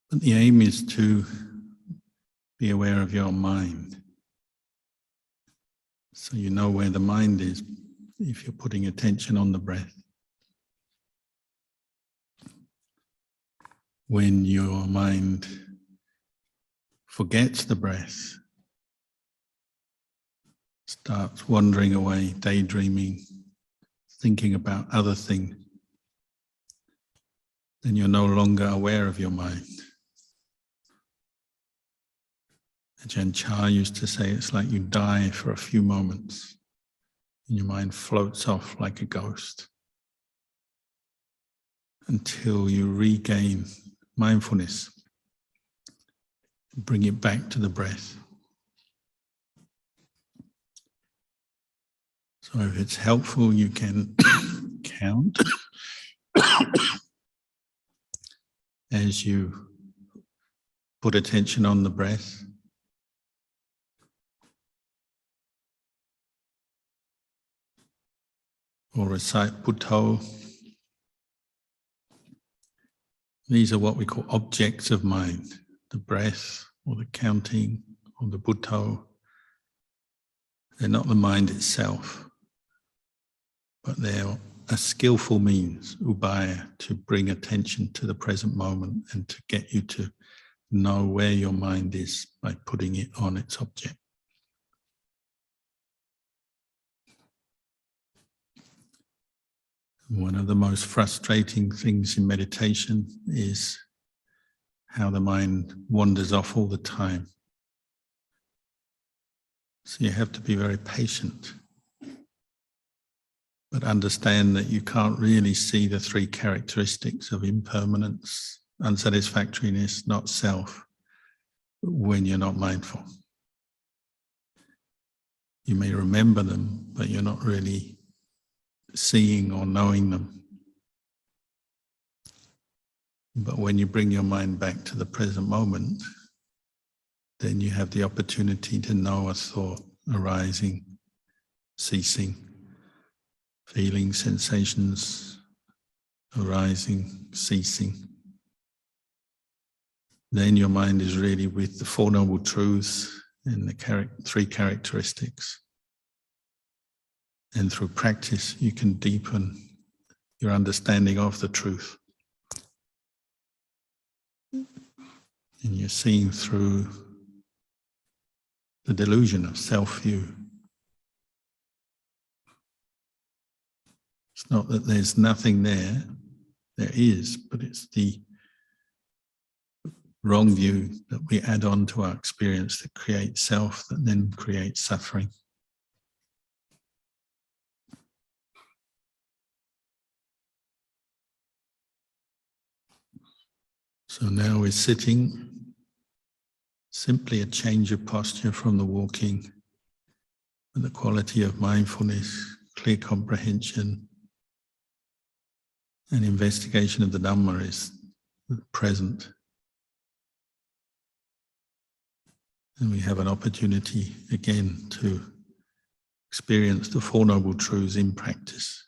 But the aim is to be aware of your mind. So you know where the mind is if you're putting attention on the breath. When your mind forgets the breath, starts wandering away, daydreaming, thinking about other things, then you're no longer aware of your mind. Ajahn used to say it's like you die for a few moments and your mind floats off like a ghost until you regain mindfulness, bring it back to the breath. So if it's helpful, you can count as you put attention on the breath. Or recite Buddho. These are what we call objects of mind, the breath or the counting or the Buddho. They're not the mind itself, but they're a skillful means, ubaya, to bring attention to the present moment and to get you to know where your mind is by putting it on its object. One of the most frustrating things in meditation is how the mind wanders off all the time. So you have to be very patient, but understand that you can't really see the three characteristics of impermanence, unsatisfactoriness, not self, when you're not mindful. You may remember them, but you're not really seeing or knowing them. But when you bring your mind back to the present moment, then you have the opportunity to know a thought arising, ceasing, feelings, sensations arising, ceasing. Then your mind is really with the Four Noble Truths and the three characteristics. And through practice, you can deepen your understanding of the truth. And you're seeing through the delusion of self-view. It's not that there's nothing there, there is, but it's the wrong view that we add on to our experience that creates self, that then creates suffering. So now we're sitting, simply a change of posture from the walking, with the quality of mindfulness, clear comprehension, and investigation of the Dhamma is present. And we have an opportunity again to experience the Four Noble Truths in practice.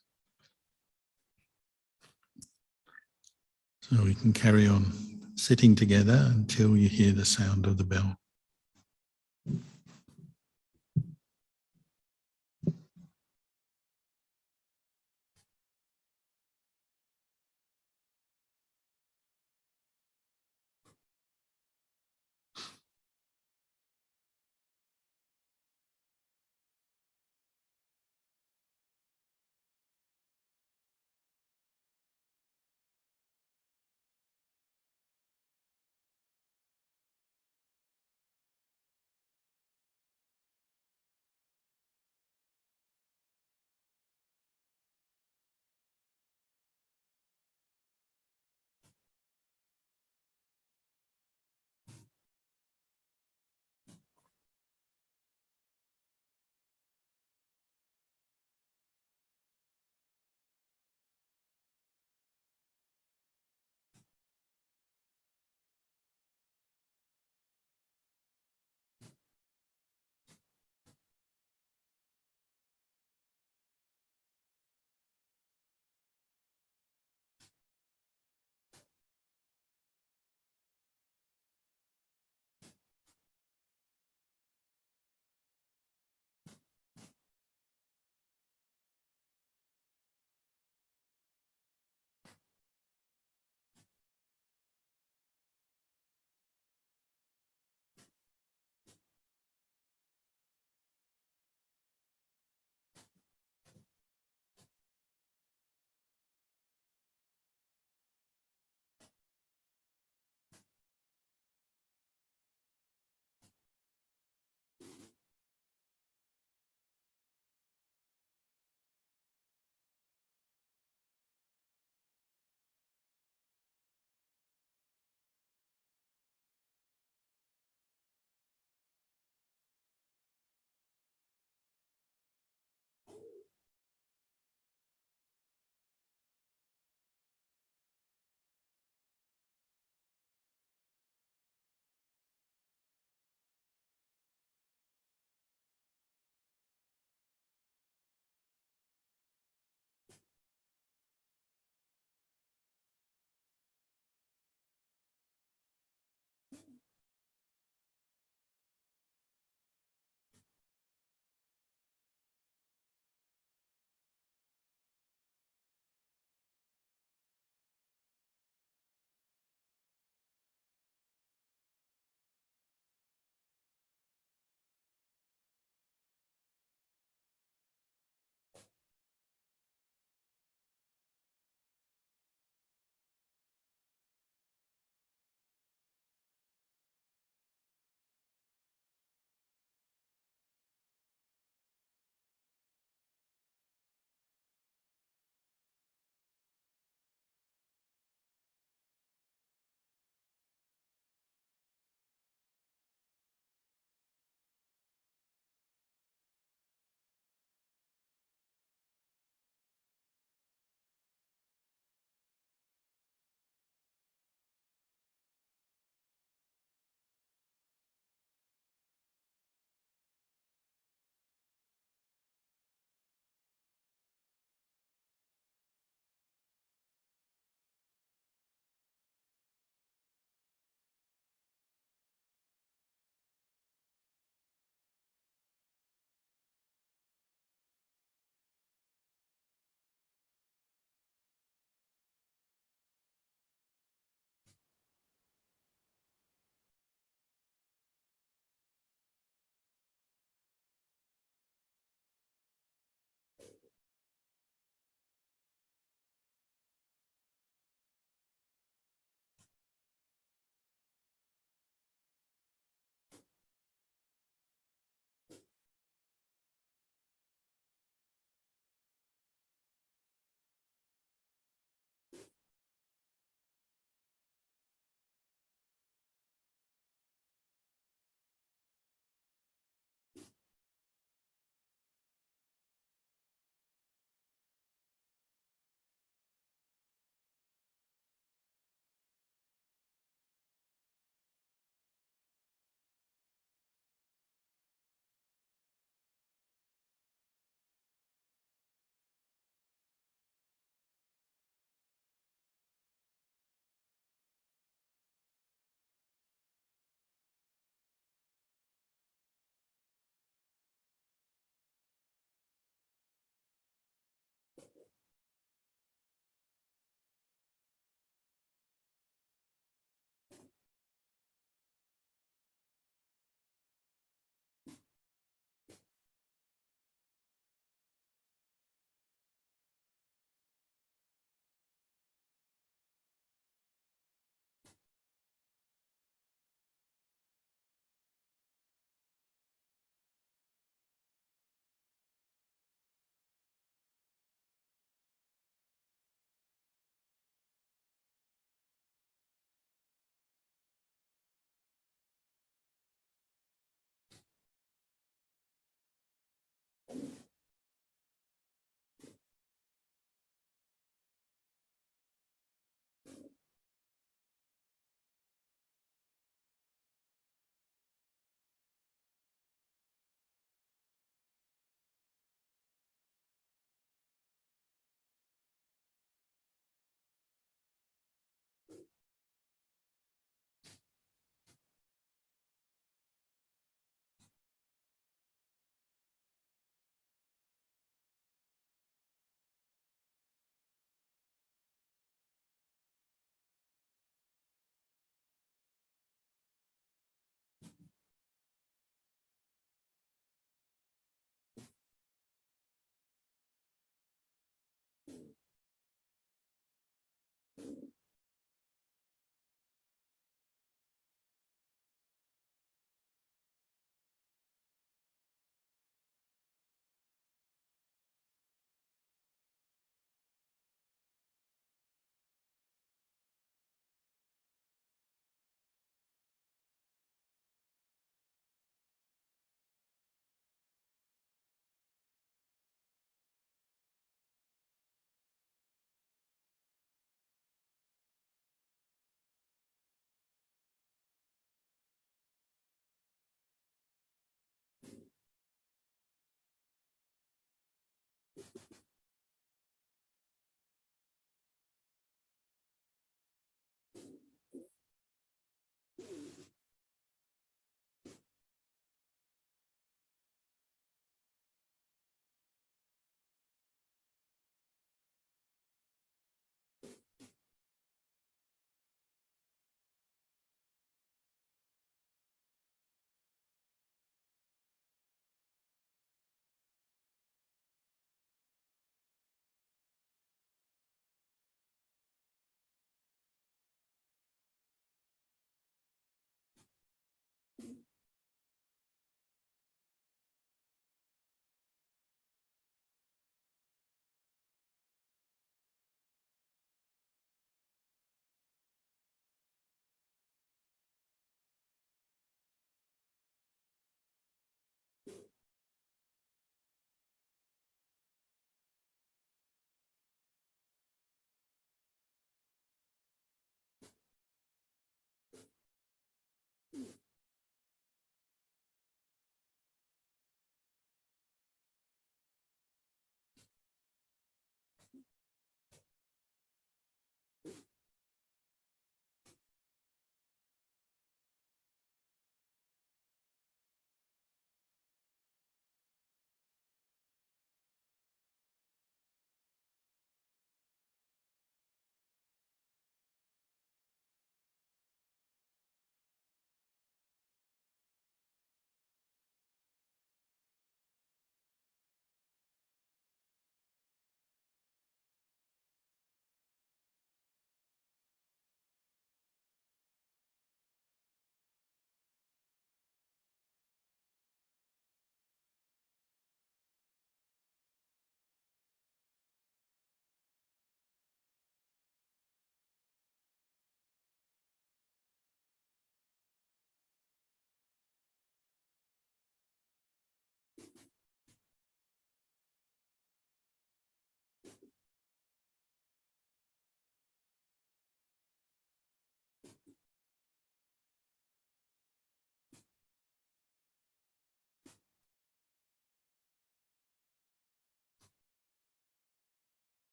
So we can carry on sitting together until you hear the sound of the bell.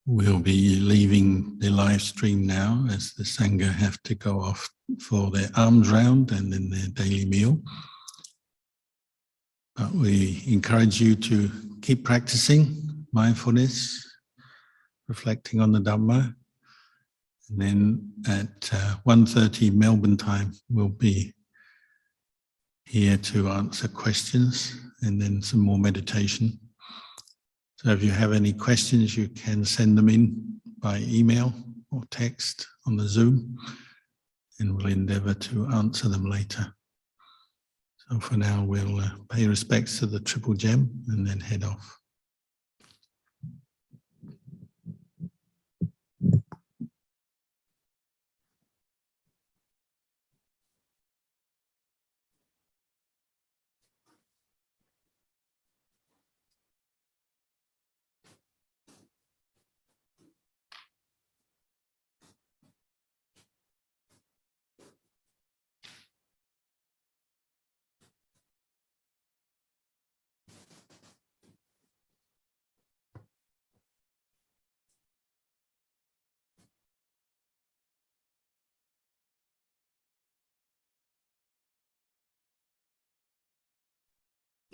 We'll be leaving the live stream now as the Sangha have to go off for their alms round and then their daily meal. But we encourage you to keep practicing mindfulness, reflecting on the Dhamma. And then at 1:30 Melbourne time, we'll be here to answer questions and then some more meditation. So if you have any questions, you can send them in by email or text on the Zoom, and we'll endeavour to answer them later. So for now, we'll pay respects to the Triple Gem and then head off.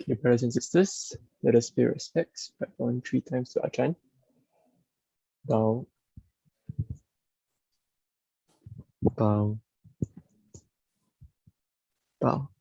Okay, brothers and sisters, let us pay respects by bowing 3 times to Ajahn. Bow, bow, bow.